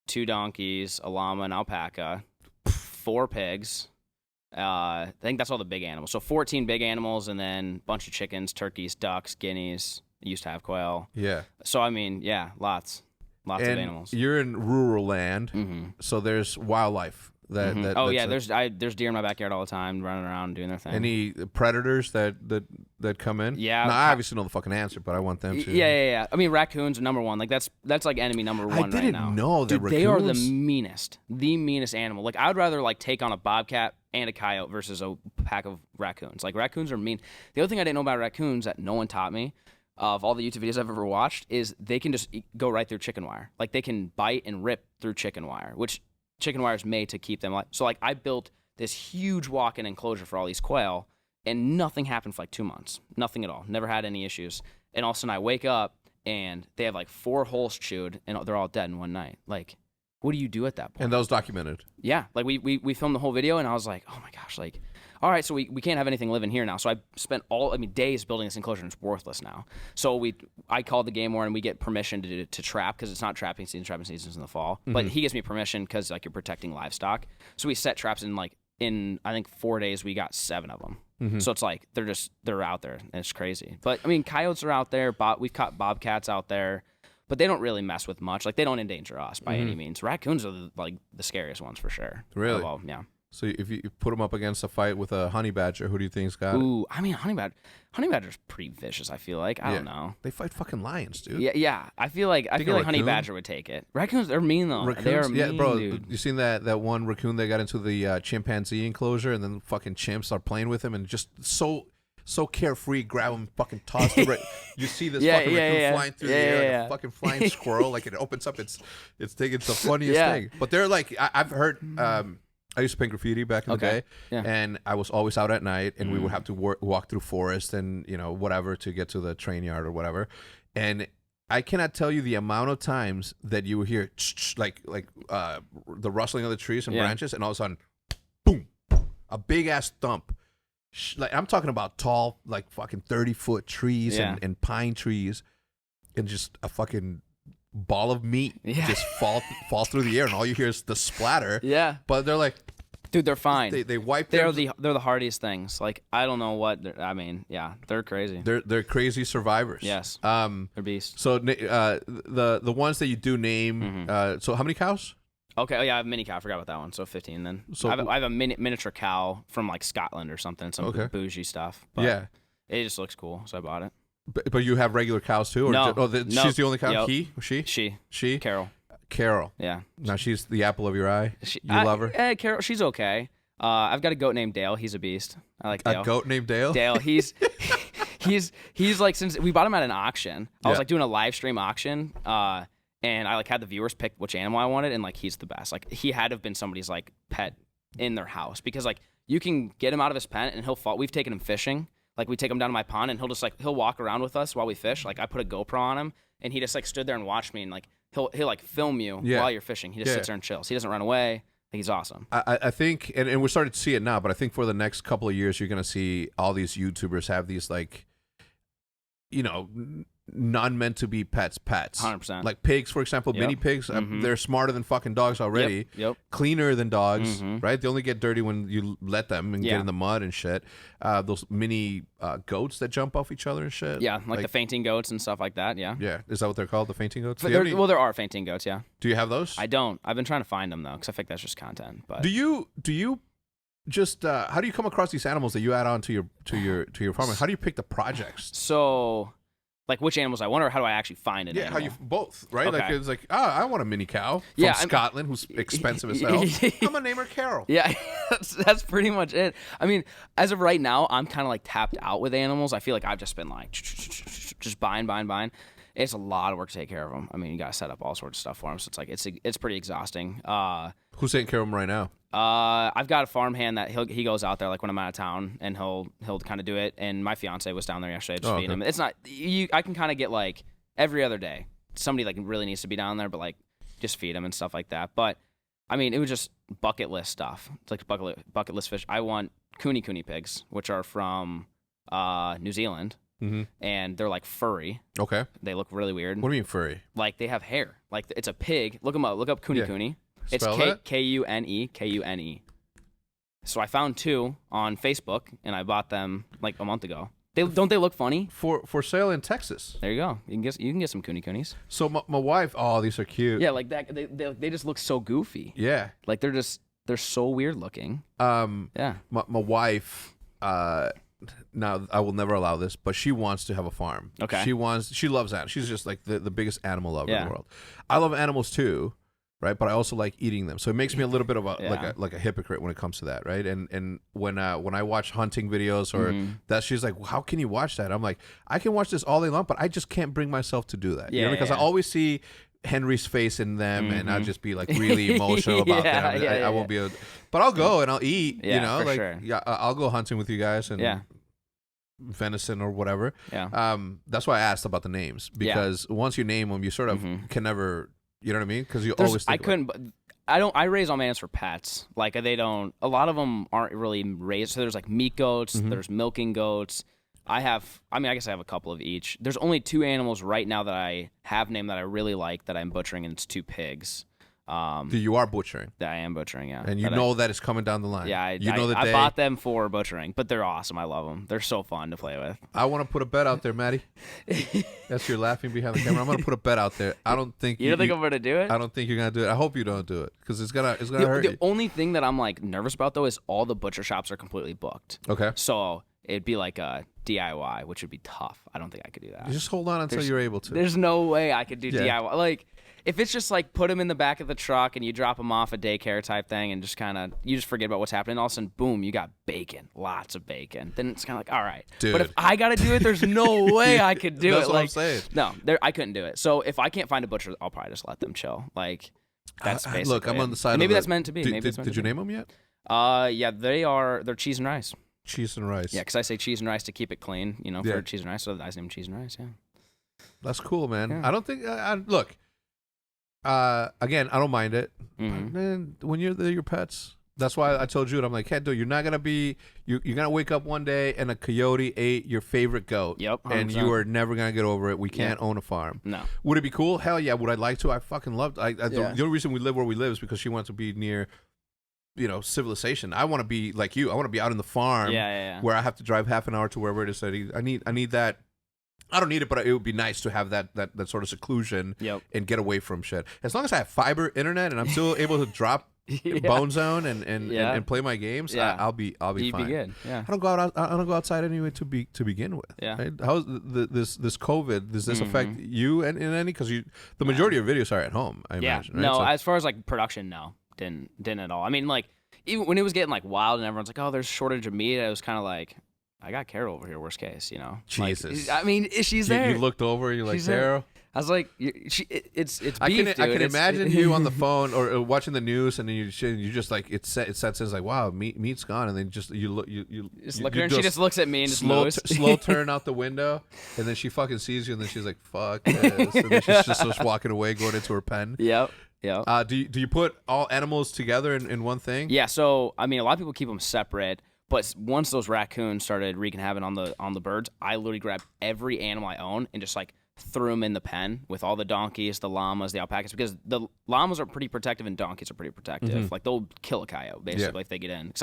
2 donkeys, a llama, an alpaca, 4 pigs. I think that's all the big animals. So 14 big animals, and then a bunch of chickens, turkeys, ducks, guineas. I used to have quail. Yeah. So I mean, yeah, lots of animals. You're in rural land, so there's wildlife. There's deer in my backyard all the time, running around doing their thing. Any predators that come in? Yeah. No, I obviously know the fucking answer, but I want them to. Yeah. I mean, raccoons are number 1. Like that's like enemy number 1 right now. I didn't know that. Dude, they are the meanest animal. Like I'd rather like take on a bobcat and a coyote versus a pack of raccoons. Like raccoons are mean. The other thing I didn't know about raccoons that no one taught me, of all the YouTube videos I've ever watched, is they can just go right through chicken wire. Like they can bite and rip through chicken wire, which chicken wire is made to keep them alive. So like I built this huge walk-in enclosure for all these quail, and nothing happened for like 2 months. Nothing at all. Never had any issues. And all of a sudden I wake up and they have like 4 holes chewed and they're all dead in one night. Like, what do you do at that point? And that was documented. Yeah. Like we filmed the whole video, and I was like, oh my gosh, like, all right, so we can't have anything living here now. So I spent days building this enclosure, and it's worthless now. So I called the game warden, and we get permission to trap, because it's not trapping season. Trapping season's in the fall. But he gives me permission because like you're protecting livestock. So we set traps in I think 4 days we got 7 of them. So it's like they're out there, and it's crazy. But I mean, coyotes are out there. We've caught bobcats out there, but they don't really mess with much. Like they don't endanger us by any means. Raccoons are the scariest ones for sure. Really? Yeah. So if you put them up against a fight with a honey badger, who do you think's got it? Ooh, I mean, honey badger's pretty vicious. I feel like I don't know. They fight fucking lions, dude. Yeah. I feel like honey badger would take it. Raccoons, they're mean though. They are mean, bro. Dude. You seen that one raccoon that got into the chimpanzee enclosure, and then fucking chimps are playing with him, and just so carefree, grab him, fucking toss him. You see this fucking raccoon flying through the air like a fucking flying squirrel. Like it opens up its thing. It's the funniest thing. But they're like, I've heard. I used to paint graffiti back in the day, and I was always out at night, and we would have to walk through forest and whatever to get to the train yard or whatever. And I cannot tell you the amount of times that you would hear like the rustling of the trees and branches, and all of a sudden, boom, a big ass thump. Like I'm talking about tall, like fucking 30-foot trees and pine trees, and just a fucking ball of meat just fall through the air, and all you hear is the splatter. Yeah. But they're like, dude, they're fine. They wipe. They're the hardiest things. Like I don't know what. They're crazy. They're crazy survivors. Yes. They're beasts. So the ones that you do name. So how many cows? Okay. Oh yeah, I have a mini cow. I forgot about that one. So 15 then. So I have a miniature cow from like Scotland or something. Some bougie stuff. But it just looks cool, so I bought it. But you have regular cows too? Or no. She's the only cow? Yep. She? Carol. Yeah. Now she's the apple of your eye? You love her? Carol, she's okay. I've got a goat named Dale. He's a beast. I like Dale. A goat named Dale? Dale. He's like, since we bought him at an auction. I was like doing a live stream auction, and I like had the viewers pick which animal I wanted, and like he's the best. Like he had to have been somebody's like pet in their house, because like you can get him out of his pen and he'll fall. We've taken him fishing. Like we take him down to my pond, and he'll walk around with us while we fish. Like I put a GoPro on him, and he just like stood there and watched me, and like he'll like film you while you're fishing. He just sits there and chills. He doesn't run away. He's awesome. I think, and we're starting to see it now, but I think for the next couple of years, you're gonna see all these YouTubers have these like, none meant to be pets. 100%. Like pigs, for example, mini pigs. They're smarter than fucking dogs already. Yep. Cleaner than dogs, right? They only get dirty when you let them and get in the mud and shit. Those mini goats that jump off each other and shit. Yeah, like the fainting goats and stuff like that. Yeah. Yeah. Is that what they're called? The fainting goats? There are fainting goats. Yeah. Do you have those? I don't. I've been trying to find them though, because I think that's just content. But do you just how do you come across these animals that you add on to your farm? How do you pick the projects? So Like which animals I want, or how do I actually find an animal? How you both, right? Okay. Like it's like, I want a mini cow from Yeah, Scotland who's expensive as hell. I'm gonna name her Carol. Yeah, that's pretty much it. I mean, as of right now, I'm kind of like tapped out with animals. I feel like I've just been like just buying. It's a lot of work to take care of them. I mean, you gotta set up all sorts of stuff for them, so it's like it's pretty exhausting. Who's taking care of them right now? I've got a farmhand that he goes out there like when I'm out of town, and he'll kind of do it. And my fiance was down there yesterday just feeding him. It's not I can kind of get like every other day somebody like really needs to be down there, but like just feed him and stuff like that. But I mean, it was just bucket list stuff. It's like bucket list fish. I want kuni pigs, which are from New Zealand, and they're like furry. Okay, they look really weird. What do you mean furry? Like they have hair. Like it's a pig. Look them up. Look up kuni. It's Kune. So I found 2 on Facebook, and I bought them like a month ago. Don't they look funny? For sale in Texas. There you go. You can get some kunis. So my wife, these are cute. Yeah, like that. They just look so goofy. Yeah, like they're so weird looking. Yeah. My wife. Now I will never allow this, but she wants to have a farm. Okay. She loves animals. She's just like the biggest animal lover in the world. I love animals too. Right, but I also like eating them, so it makes me a little bit of a hypocrite when it comes to that, right? And when I watch hunting videos or that, she's like, well, "How can you watch that?" I'm like, "I can watch this all day long, but I just can't bring myself to do that." Yeah, because I always see Henry's face in them, and I'll just be like really emotional about them. I won't be able to, but I'll go and I'll eat. I'll go hunting with you guys and venison or whatever. Yeah. That's why I asked about the names, because once you name them, you sort of can never. You know what I mean? Because you always think I raise all my animals for pets. Like they don't. A lot of them aren't really raised. So there's like meat goats. There's milking goats. I guess I have a couple of each. There's only 2 animals right now that I have named that I really like that I'm butchering, and it's 2 pigs. You are butchering. That I am butchering, yeah. And you know that it's coming down the line. Yeah, I bought them for butchering, but they're awesome. I love them. They're so fun to play with. I want to put a bet out there, Maddie. That's you're laughing behind the camera. I'm going to put a bet out there. I don't think you don't think I'm going to do it? I don't think you're going to do it. I hope you don't do it, because it's gonna hurt you. The only thing that I'm like nervous about though is all the butcher shops are completely booked. Okay. So it'd be like a DIY, which would be tough. I don't think I could do that. You just hold on until you're able to. There's no way I could do DIY. Like, if it's just like put them in the back of the truck and you drop them off a daycare type thing and just kind of, you just forget about what's happening. All of a sudden, boom, you got bacon, lots of bacon. Then it's kind of like, all right. Dude. But if I got to do it, there's no way I could do it. That's what I'm saying. No, I couldn't do it. So if I can't find a butcher, I'll probably just let them chill. Like, that's basically look, I'm on the side maybe of that's meant to be. Did you name them yet? Yeah, they're cheese and rice. Cheese and rice. Yeah, because I say cheese and rice to keep it clean, for cheese and rice. So I name cheese and rice, yeah. That's cool, man. Yeah. I don't think, look, again, I don't mind it. Mm-hmm. But, man, when they're your pets, that's why I told Jude, I'm like, Can't do. You're not going to be, you're going to wake up one day and a coyote ate your favorite goat. Yep. 100%. And you are never going to get over it. We can't own a farm. No. Would it be cool? Hell yeah. Would I like to? I fucking loved it. The only reason we live where we live is because she wants to be near, civilization. I want to be like you. I want to be out in the farm where I have to drive half an hour to wherever it is. I need that. I don't need it, but it would be nice to have that sort of seclusion and get away from shit. As long as I have fiber internet and I'm still able to drop Bone Zone and play my games, I'll be fine. You'd be good. Yeah. I don't go outside anyway to begin with. Yeah. Right? How's this COVID? Does this affect you in any? Because the majority of videos are at home. I imagine. Right? No, as far as like production, no. Didn't at all. I mean, like, even when it was getting like wild and everyone's like, "Oh, there's shortage of meat," I was kind of like, "I got Carol over here. Worst case, Jesus. Like, I mean, she's there. You looked over. You're like, Carol. I was like, it's beef, I dude. can imagine you on the phone or watching the news, and then you just like it sets like, wow, meat's gone, and then just you look at her, and she just looks at me and slow turn out the window, and then she fucking sees you, and then she's like, fuck this, and then she's just walking away, going into her pen. Yep. Yeah. Do you put all animals together in one thing? Yeah. So I mean, a lot of people keep them separate, but once those raccoons started wreaking havoc on the birds, I literally grabbed every animal I own and just like threw them in the pen with all the donkeys, the llamas, the alpacas, because the llamas are pretty protective and donkeys are pretty protective. Mm-hmm. Like they'll kill a coyote basically if they get in. Because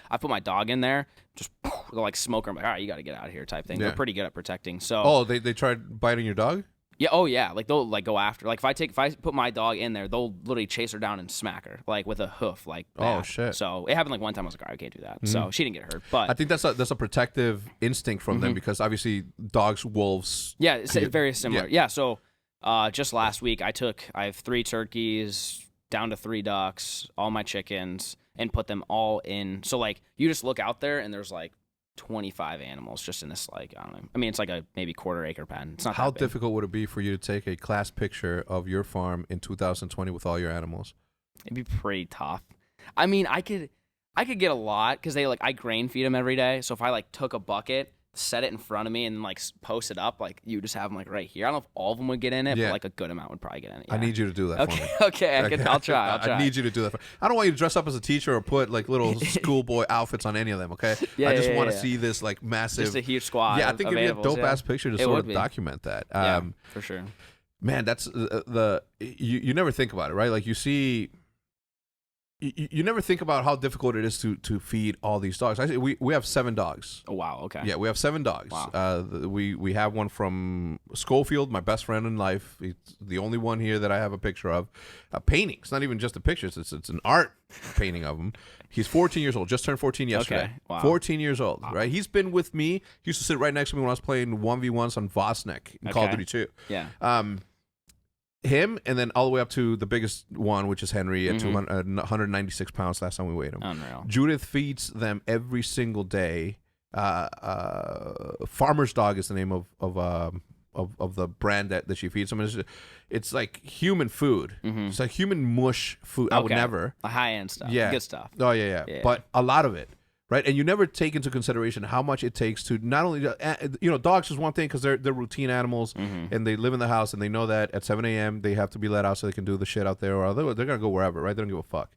I put my dog in there, just they'll like smoke her. I'm like, all right, you got to get out of here type thing. They're pretty good at protecting. So they tried biting your dog. Yeah. Oh yeah. Like they'll like go after. Like if I put my dog in there, they'll literally chase her down and smack her like with a hoof. Like oh bad. shit. So it happened like one time. I was like, all right, I can't do that. So she didn't get hurt. But I think that's a protective instinct from them because obviously dogs, wolves. Yeah, it's very similar. Yeah. So just last week I have 3 turkeys down to 3 ducks, all my chickens, and put them all in. So like you just look out there and there's like 25 animals just in this, like, I don't know. I mean, it's like a maybe quarter-acre pen. It's not How that big. difficult would it be for you to take a class picture of your farm in 2020 with all your animals? It'd be pretty tough. I mean, I could get a lot because I grain feed them every day. So if I like took a bucket, set it in front of me, and like post it up, like you just have them like right here. I don't know if all of them would get in it, but like a good amount would probably get in it. Yeah. I need you to do that for me. Okay, I'll try. I need you to do that. I don't want you to dress up as a teacher or put like little schoolboy outfits on any of them. Okay, I just want to see this like massive, just a huge squad. Yeah, I think it'd be a dope ass picture to sort of document that. Yeah, for sure. Man, that's you never think about it, right? Like you see. You never think about how difficult it is to feed all these dogs. We have 7 dogs. Oh wow, okay. Yeah, we have 7 dogs. Wow. We have one from Schofield, my best friend in life. He's the only one here that I have a picture of. A painting. It's not even just a picture. It's an art painting of him. He's 14 years old. Just turned 14 yesterday. Okay. Wow. 14 years old. Wow. Right. He's been with me. He used to sit right next to me when I was playing 1v1s on Vosnek in Call of Duty 2. Yeah. Him, and then all the way up to the biggest one, which is Henry at 196 pounds last time we weighed him. Unreal. Judith feeds them every single day. Farmer's Dog is the name of the brand that she feeds them. It's like human food. It's like human mush food. I would never. The high-end stuff. Yeah. Good stuff. Oh, yeah. But a lot of it. Right, and you never take into consideration how much it takes to not only, dogs is one thing because they're routine animals and they live in the house and they know that at 7 a.m. they have to be let out so they can do the shit out there, or they're gonna go wherever, right? They don't give a fuck.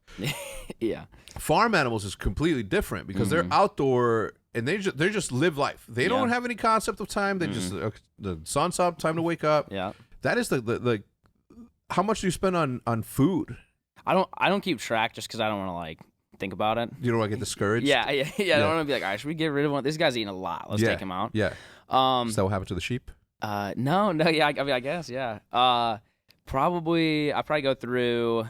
Yeah. Farm animals is completely different because they're outdoor and they just live life. They don't have any concept of time. They just the sun's up, time to wake up. Yeah. That is the how much do you spend on food? I don't keep track just because I don't want to like think about it. You don't want to get discouraged? Yeah. I don't want to be like, all right, should we get rid of one? This guy's eating a lot. Let's take him out. Yeah. Is that what happened to the sheep? No. Yeah. I mean, I guess. Yeah. I probably go through.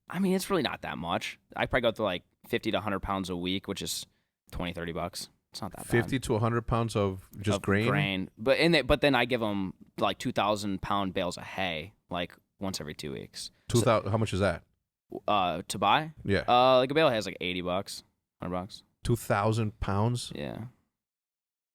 I mean, it's really not that much. I probably go through like 50 to 100 pounds a week, which is $20-$30. It's not that bad. 50 to 100 pounds of grain. But then I give them like 2,000-pound bales of hay, like once every 2 weeks. 2,000. How much is that? To buy? Yeah. Like a bale has like $80, $100. 2,000 pounds? Yeah.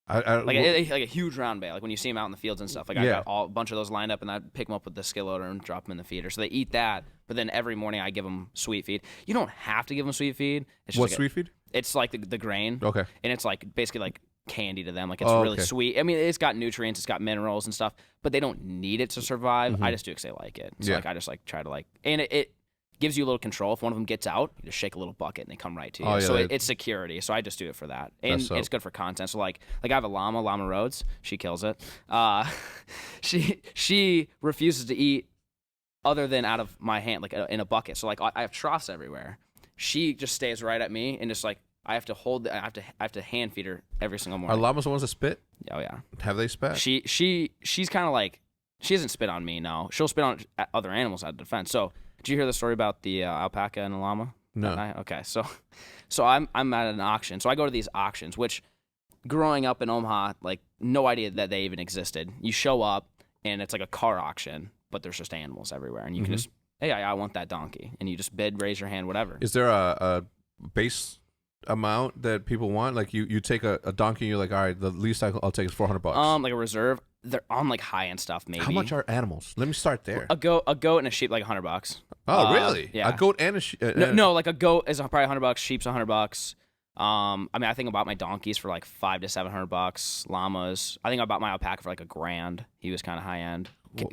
Like a huge round bale, like when you see them out in the fields and stuff. Like I got a bunch of those lined up, and I pick them up with the skid loader and drop them in the feeder. So they eat that, but then every morning I give them sweet feed. You don't have to give them sweet feed. It's what sweet feed? It's like the grain. Okay. And it's like basically like candy to them. Like it's really sweet. I mean, it's got nutrients, it's got minerals and stuff, but they don't need it to survive. I just do it because they like it. So like I just like try to like, and it gives you a little control. If one of them gets out, you just shake a little bucket and they come right to you. So it's security. So I just do it for that. And it's good for content. So like I have a llama Rhodes. She kills it. She refuses to eat other than out of my hand, like in a bucket. So like I have troughs everywhere. She just stays right at me and just like I have to hand feed her every single morning. Are llamas the ones that spit? Oh yeah. Have they spit? She's kind of like, she doesn't spit on me. No, she'll spit on other animals out of defense. So did you hear the story about the alpaca and the llama? No. Okay, so I'm at an auction. So I go to these auctions, which growing up in Omaha, like no idea that they even existed. You show up and it's like a car auction, but there's just animals everywhere, and you can just, hey, I want that donkey, and you just bid, raise your hand, whatever. Is there a base amount that people want? Like you take a donkey and you're like, all right, the least I'll take is $400. Like a reserve. They're on like high end stuff, maybe. How much are animals? Let me start there. A goat and a sheep like $100. Oh, really? Yeah. A goat and a sheep. No, like a goat is probably $100. Sheep's $100. I mean, I think about my donkeys for like $500 to $700. Llamas. I think I bought my alpaca for like $1,000. He was kind of high end.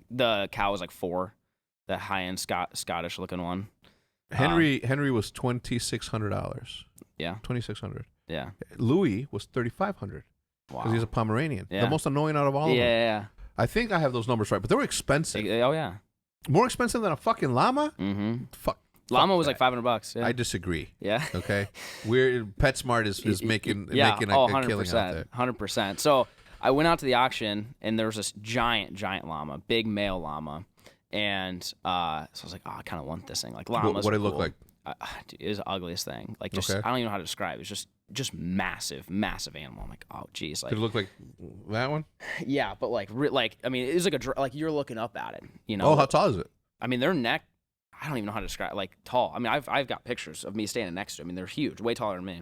The cow was like $4,000. The high end Scottish looking one. Henry was $2,600. Yeah. $2,600. Yeah. Louis was $3,500. Wow. Because he's a Pomeranian. Yeah. The most annoying out of all of them. Yeah. I think I have those numbers right, but they were expensive. Oh yeah. More expensive than a fucking llama? Mm-hmm. Fuck. Llama was that. like $500. Yeah. I disagree. Yeah. Okay. PetSmart is making a killing out there. 100%. So I went out to the auction, and there was this giant llama, big male llama. And so I was like, oh, I kind of want this thing. Like, llamas. What did it cool. look like? Dude, it was the ugliest thing. Like, just I don't even know how to describe it. It's just massive animal. I'm like, oh, geez. Like, did it look like that one? Yeah, but like I mean, it was like you're looking up at it. You know? Oh, how tall is it? I mean, their neck. I don't even know how to describe. Like, tall. I mean, I've got pictures of me standing next to it. I mean, they're huge, way taller than me.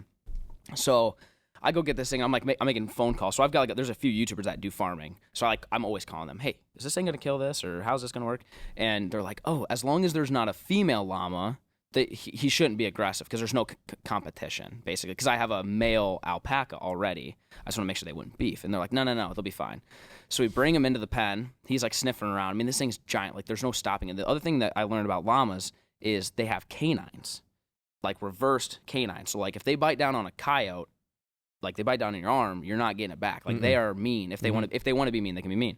So I go get this thing. I'm making phone calls. So I've got there's a few YouTubers that do farming. So I'm always calling them. Hey, is this thing gonna kill this, or how's this gonna work? And they're like, oh, as long as there's not a female llama, he shouldn't be aggressive because there's no competition, basically. Because I have a male alpaca already. I just want to make sure they wouldn't beef. And they're like, no, they'll be fine. So we bring him into the pen. He's like sniffing around. I mean, this thing's giant. Like, there's no stopping it. The other thing that I learned about llamas is they have canines, like reversed canines. So like if they bite down on a coyote, like they bite down on your arm, you're not getting it back. Like they are mean. If they want to be mean, they can be mean.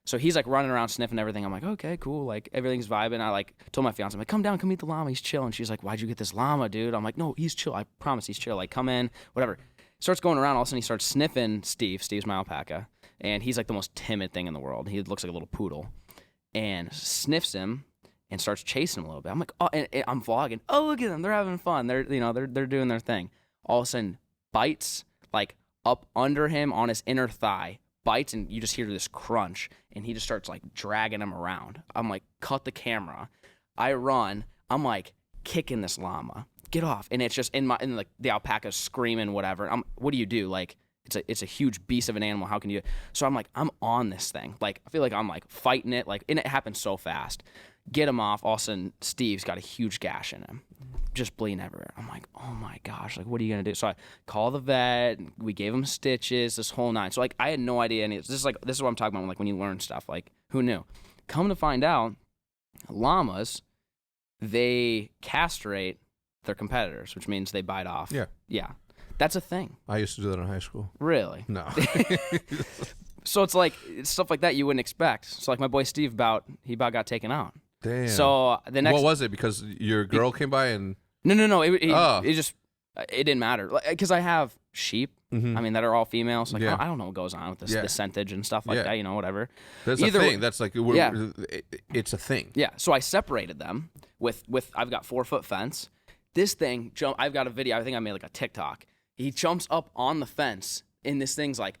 So he's like running around sniffing everything. I'm like, okay, cool. Like everything's vibing. I like told my fiance, I'm like, come down, come meet the llama. He's chill. And she's like, why'd you get this llama, dude? I'm like, no, he's chill. I promise he's chill. Like, come in, whatever. Starts going around. All of a sudden he starts sniffing Steve. Steve's my alpaca. And he's like the most timid thing in the world. He looks like a little poodle. And sniffs him and starts chasing him a little bit. I'm like, oh, and I'm vlogging. Oh, look at them. They're having fun. They're doing their thing. All of a sudden bites like up under him on his inner thigh. Bites, and you just hear this crunch, and he just starts like dragging him around. I'm like, cut the camera. I run. I'm like kicking this llama. Get off. And it's just like the alpaca's screaming, whatever. What do you do? Like, it's a huge beast of an animal. How can you? So I'm like, I'm on this thing. Like, I feel like I'm like fighting it. Like, and it happens so fast. Get him off. All of a sudden, Steve's got a huge gash in him, just bleeding everywhere. I'm like, oh my gosh, like, what are you gonna do? So I call the vet. We gave him stitches, this whole nine. So like, I had no idea any. This is what I'm talking about. Like, when you learn stuff, like, who knew? Come to find out, llamas, they castrate their competitors, which means they bite off. Yeah, that's a thing. I used to do that in high school. Really? No. So it's like stuff like that you wouldn't expect. So like my boy Steve about got taken out. Damn. So the next. What was it? Because your girl came by and. No. It didn't matter because I have sheep. I mean that are all female. So like I don't know what goes on with this percentage and stuff like that. You know, whatever. That's a thing. That's like it's a thing. Yeah. So I separated them with I've got 4-foot fence. This thing I've got a video. I think I made like a TikTok. He jumps up on the fence and this thing's like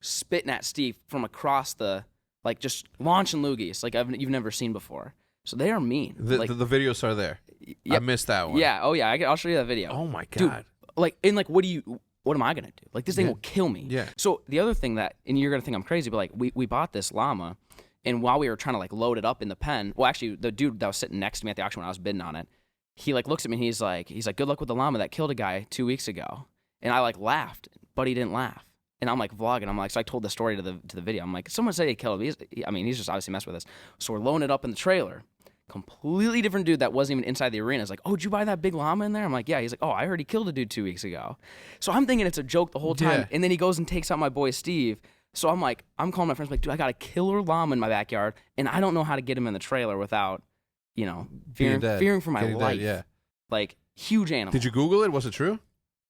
spitting at Steve from across the. Like, just launching loogies like you've never seen before. So they are mean. The videos are there. Yep. I missed that one. Yeah. Oh, yeah. I'll show you that video. Oh, my God. Dude, like, and like, what am I going to do? Like, this thing will kill me. Yeah. So the other thing and you're going to think I'm crazy, but like, we bought this llama, and while we were trying to like load it up in the pen, well, actually, the dude that was sitting next to me at the auction when I was bidding on it, he like looks at me and he's like, good luck with the llama that killed a guy 2 weeks ago. And I like laughed, but he didn't laugh. And I'm like vlogging. I'm like, so I told the story to the video. I'm like, someone said he killed him. He's just obviously messing with us. So we're loading it up in the trailer. Completely different dude that wasn't even inside the arena is like, oh, did you buy that big llama in there? I'm like, yeah. He's like, oh, I heard he killed a dude 2 weeks ago. So I'm thinking it's a joke the whole time. Yeah. And then he goes and takes out my boy Steve. So I'm like, I'm calling my friends like, dude, I got a killer llama in my backyard, and I don't know how to get him in the trailer without, fearing for my life. Dead, yeah. Like, huge animal. Did you Google it? Was it true?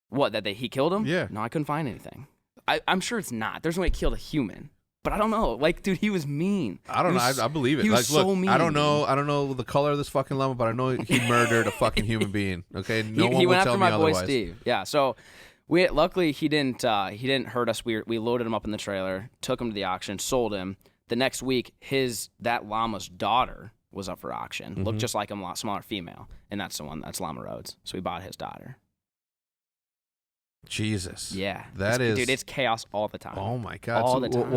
What, that he killed him? Yeah. No, I couldn't find anything. I'm sure it's not. There's no way he killed a human. But I don't know. Like, dude, he was mean. I don't know. I believe it. He was so mean. I don't know the color of this fucking llama, but I know he murdered a fucking human being. Okay, no one he will went tell after me my boy otherwise. Steve. Yeah. So luckily he didn't hurt us. We loaded him up in the trailer, took him to the auction, sold him. The next week, that llama's daughter was up for auction. Looked just like him, a lot smaller female, and that's Llama Rhodes. So we bought his daughter. Jesus. Yeah. Dude, it's chaos all the time. Oh my God. All the time.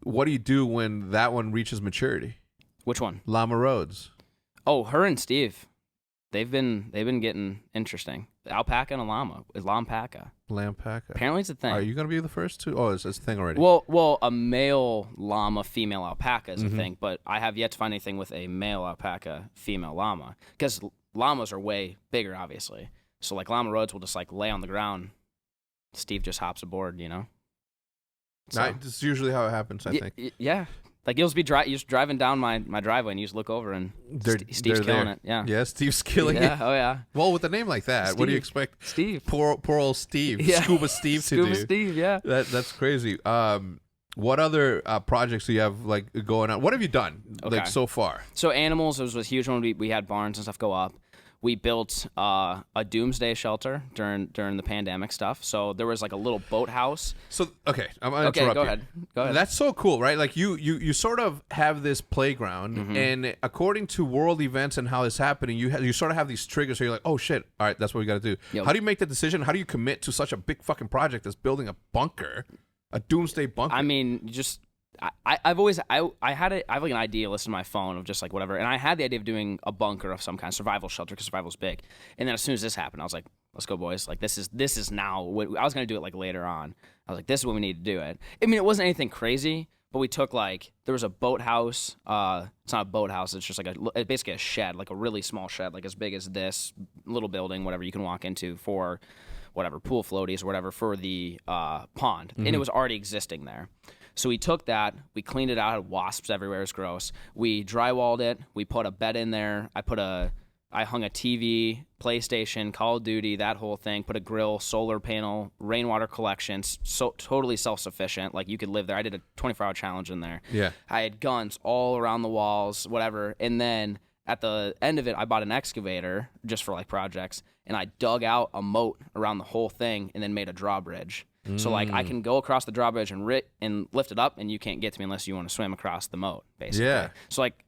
What do you do when that one reaches maturity? Which one? Llama Rhodes. Oh, her and Steve. They've been getting interesting. The alpaca and a llama. Lampaca. Apparently it's a thing. Are you going to be the first to? Oh, it's a thing already. Well, a male llama, female alpaca is a thing, but I have yet to find anything with a male alpaca, female llama. Because llamas are way bigger, obviously. So, like, Llama Rhodes will just, like, lay on the ground. Steve just hops aboard, So, That's usually how it happens, I think. Yeah. Like you're just driving down my driveway and you just look over and Steve's killing it. Yeah. Yeah, Steve's killing it. Yeah. Oh yeah. Well, with a name like that, what do you expect? Steve. Poor old Steve. Yeah. Scuba Steve to do. Scuba Steve. Yeah. That's crazy. What other projects do you have like going on? What have you done like so far? So animals was a huge one. We had barns and stuff go up. We built a doomsday shelter during the pandemic stuff. So there was like a little boathouse. So okay, I'm gonna interrupt go you. ahead. Go ahead. That's so cool, right? Like you sort of have this playground, and according to world events and how it's happening, you sort of have these triggers. So you're like, oh shit, all right, that's what we got to do. Yep. How do you make the decision? How do you commit to such a big fucking project as building a bunker, a doomsday bunker? I mean, I have like an idea listed on my phone of just like whatever, and I had the idea of doing a bunker of some kind, survival shelter, because survival's big. And then as soon as this happened, I was like, let's go, boys. Like this is now what I was gonna do it like later on. I was like, this is what we need to do it. I mean, it wasn't anything crazy, but we took like there was a boathouse. It's not a boathouse. It's just like basically a shed, like a really small shed, like as big as this little building, whatever you can walk into for whatever pool floaties or whatever for the pond, and it was already existing there. So we took that, we cleaned it out, had wasps everywhere, it's gross. We drywalled it, we put a bed in there, I hung a TV, PlayStation, Call of Duty, that whole thing, put a grill, solar panel, rainwater collection, so totally self-sufficient, like you could live there. I did a 24-hour challenge in there. Yeah. I had guns all around the walls, whatever, and then at the end of it, I bought an excavator just for like projects, and I dug out a moat around the whole thing and then made a drawbridge. So like I can go across the drawbridge and lift it up, and you can't get to me unless you want to swim across the moat, basically. Yeah. So like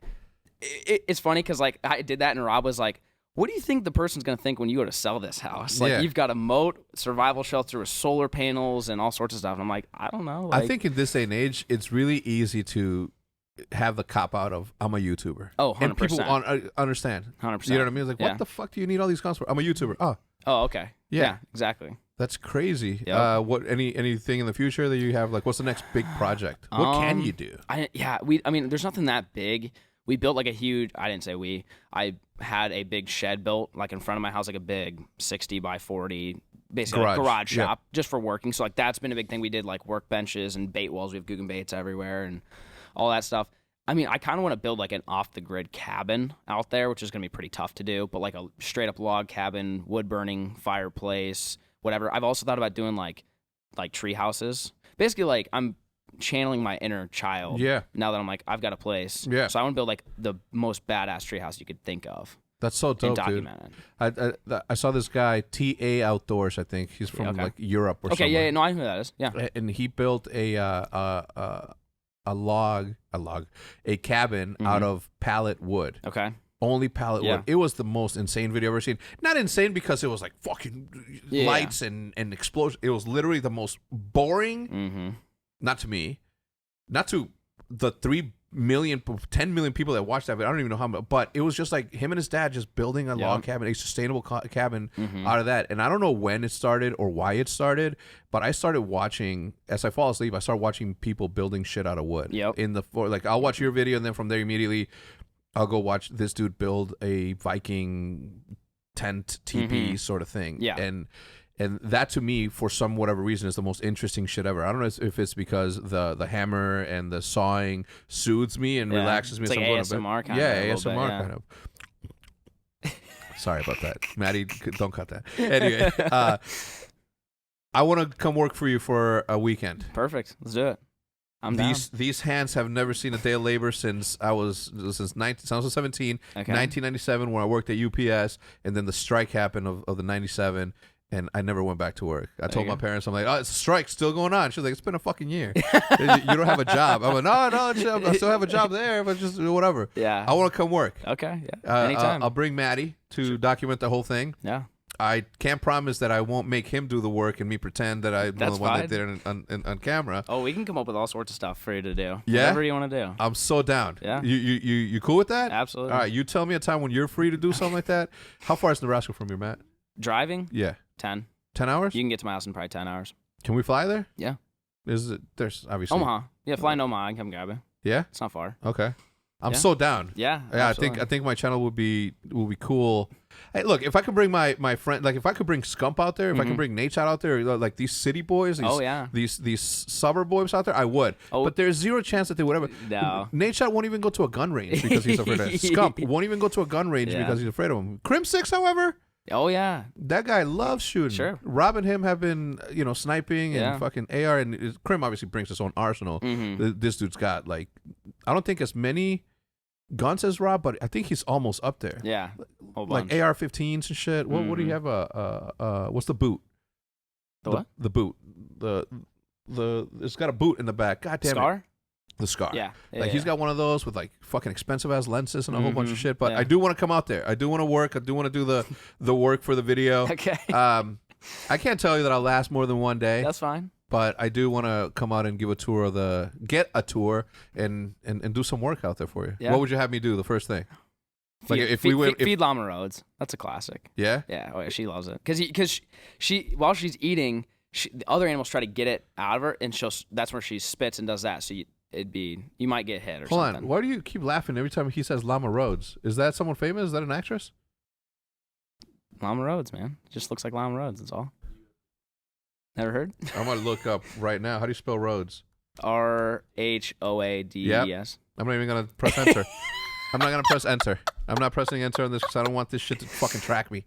it's funny because like I did that, and Rob was like, "What do you think the person's gonna think when you go to sell this house? Like you've got a moat, survival shelter with solar panels and all sorts of stuff." And I'm like, I don't know. Like, I think in this day and age, it's really easy to have the cop out of I'm a YouTuber. Oh, 100%. And people understand. 100%. You know what I mean? It's like, what the fuck do you need all these cons for? I'm a YouTuber. Oh, okay. Yeah, exactly. That's crazy. Yep. What anything in the future that you have? Like, what's the next big project? What can you do? I mean, there's nothing that big. We built like a huge. I didn't say we. I had a big shed built like in front of my house, like a big 60 by 40, basically garage shop just for working. So like that's been a big thing. We did like workbenches and bait walls. We have Guggen baits everywhere and all that stuff. I mean, I kind of want to build like an off-the-grid cabin out there, which is going to be pretty tough to do, but like a straight-up log cabin, wood-burning, fireplace, whatever. I've also thought about doing like tree houses. Basically, like I'm channeling my inner child. Yeah. Now that I'm like, I've got a place. Yeah. So I want to build like the most badass tree house you could think of. That's so dope, and document dude. I saw this guy, TA Outdoors, I think. He's from like Europe or something. Okay, yeah, no, I know who that is. Yeah. And he built a cabin out of pallet wood. Okay. Only pallet wood. It was the most insane video I've ever seen. Not insane because it was like fucking lights and explosion. It was literally the most boring, not to me, not to the 10 million people that watched that video. I don't even know how much, but it was just like him and his dad just building a log cabin, a sustainable cabin out of that. And I don't know when it started or why it started, but I started watching, as I fall asleep, I started watching people building shit out of wood. Yep. Like I'll watch your video, and then from there immediately I'll go watch this dude build a Viking tent teepee sort of thing. Yeah. And that to me, for some whatever reason, is the most interesting shit ever. I don't know if it's because the hammer and the sawing soothes me and relaxes me. It's like ASMR kind of. Yeah, ASMR kind of. Sorry about that. Maddie, don't cut that. Anyway, I want to come work for you for a weekend. Perfect. Let's do it. I'm down. These hands have never seen a day of labor since I was 17, 1997, when I worked at UPS, and then the strike happened of the 97. And I never went back to work. I told my parents, I'm like, oh, it's a strike still going on. She's like, it's been a fucking year. You don't have a job. I'm like, no, I still have a job there, but just whatever. Yeah. I want to come work. Okay, yeah. Anytime. I'll bring Maddie to document the whole thing. Yeah. I can't promise that I won't make him do the work and me pretend that I'm the one that did it on camera. Oh, we can come up with all sorts of stuff for you to do. Yeah? Whatever you want to do. I'm so down. Yeah. You cool with that? Absolutely. All right, you tell me a time when you're free to do something like that. How far is Nebraska from here, Matt? Driving? Yeah. 10. 10 hours? You can get to my house in probably 10 hours. Can we fly there? Yeah. There's obviously Omaha. Yeah, fly to Omaha. I can come grab it. Yeah? It's not far. Okay. I'm so down. Yeah. I think my channel would be cool. Hey, look, if I could bring my friend, like if I could bring Scump out there, if I could bring Nate out there, like these city boys, these suburb boys out there, I would. But there's zero chance that they would ever. No. Nate won't even go to a gun range because he's afraid of it. Scump won't even go to a gun range because he's afraid of him. Crim 6, however. Oh yeah, that guy loves shooting. Sure, Rob and him have been, sniping and fucking AR, and Crim obviously brings his own arsenal. This dude's got like, I don't think as many guns as Rob, but I think he's almost up there. Yeah, like AR-15s and shit. What do you have? What's the boot? The what? The boot. It's got a boot in the back. God damn Scar? it. The Scar. Yeah. He's got one of those with like fucking expensive ass lenses and a whole bunch of shit. But I do want to come out there. I do want to work. I do want to do the work for the video. Okay. I can't tell you that I'll last more than one day. That's fine. But I do want to come out and give a tour get a tour and do some work out there for you. Yeah. What would you have me do the first thing? Feed Llama Rhodes. That's a classic. Yeah? Yeah. Oh yeah, she loves it. Because she while she's eating, the other animals try to get it out of her, and that's where she spits and does that. So you might get hit or something. Hold on. Why do you keep laughing every time he says Llama Rhodes? Is that someone famous? Is that an actress? Llama Rhodes, man. Just looks like Llama Rhodes. That's all. Never heard? I'm going to look up right now. How do you spell Rhodes? Rhoades. Yep. I'm not even going to press enter. I'm not going to press enter. I'm not pressing enter on this because I don't want this shit to fucking track me.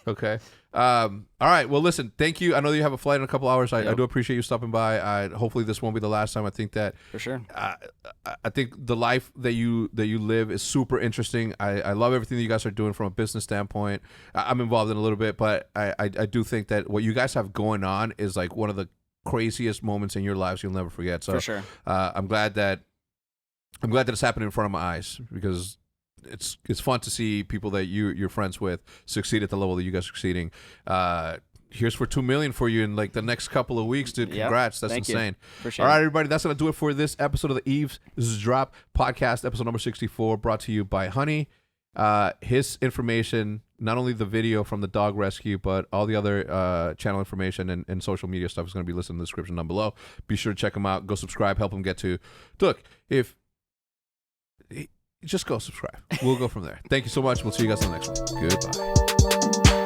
Okay. All right. Well, listen, thank you. I know you have a flight in a couple hours. I do appreciate you stopping by. Hopefully this won't be the last time. I think that for sure. I think the life that you live is super interesting. I love everything that you guys are doing from a business standpoint. I'm involved in a little bit, but I do think that what you guys have going on is like one of the craziest moments in your lives you'll never forget. So for sure. I'm glad that it's happening in front of my eyes because it's fun to see people that you're friends with succeed at the level that you guys are succeeding. Here's for $2 million for you in like the next couple of weeks, dude. Congrats. That's insane. All right, everybody. That's going to do it for this episode of the Eavesdrop podcast, episode number 64, brought to you by Honey. His information, not only the video from the dog rescue, but all the other channel information and social media stuff is going to be listed in the description down below. Be sure to check him out. Go subscribe. Help him get to. Look, just go subscribe. We'll go from there. Thank you so much. We'll see you guys on the next one. Goodbye.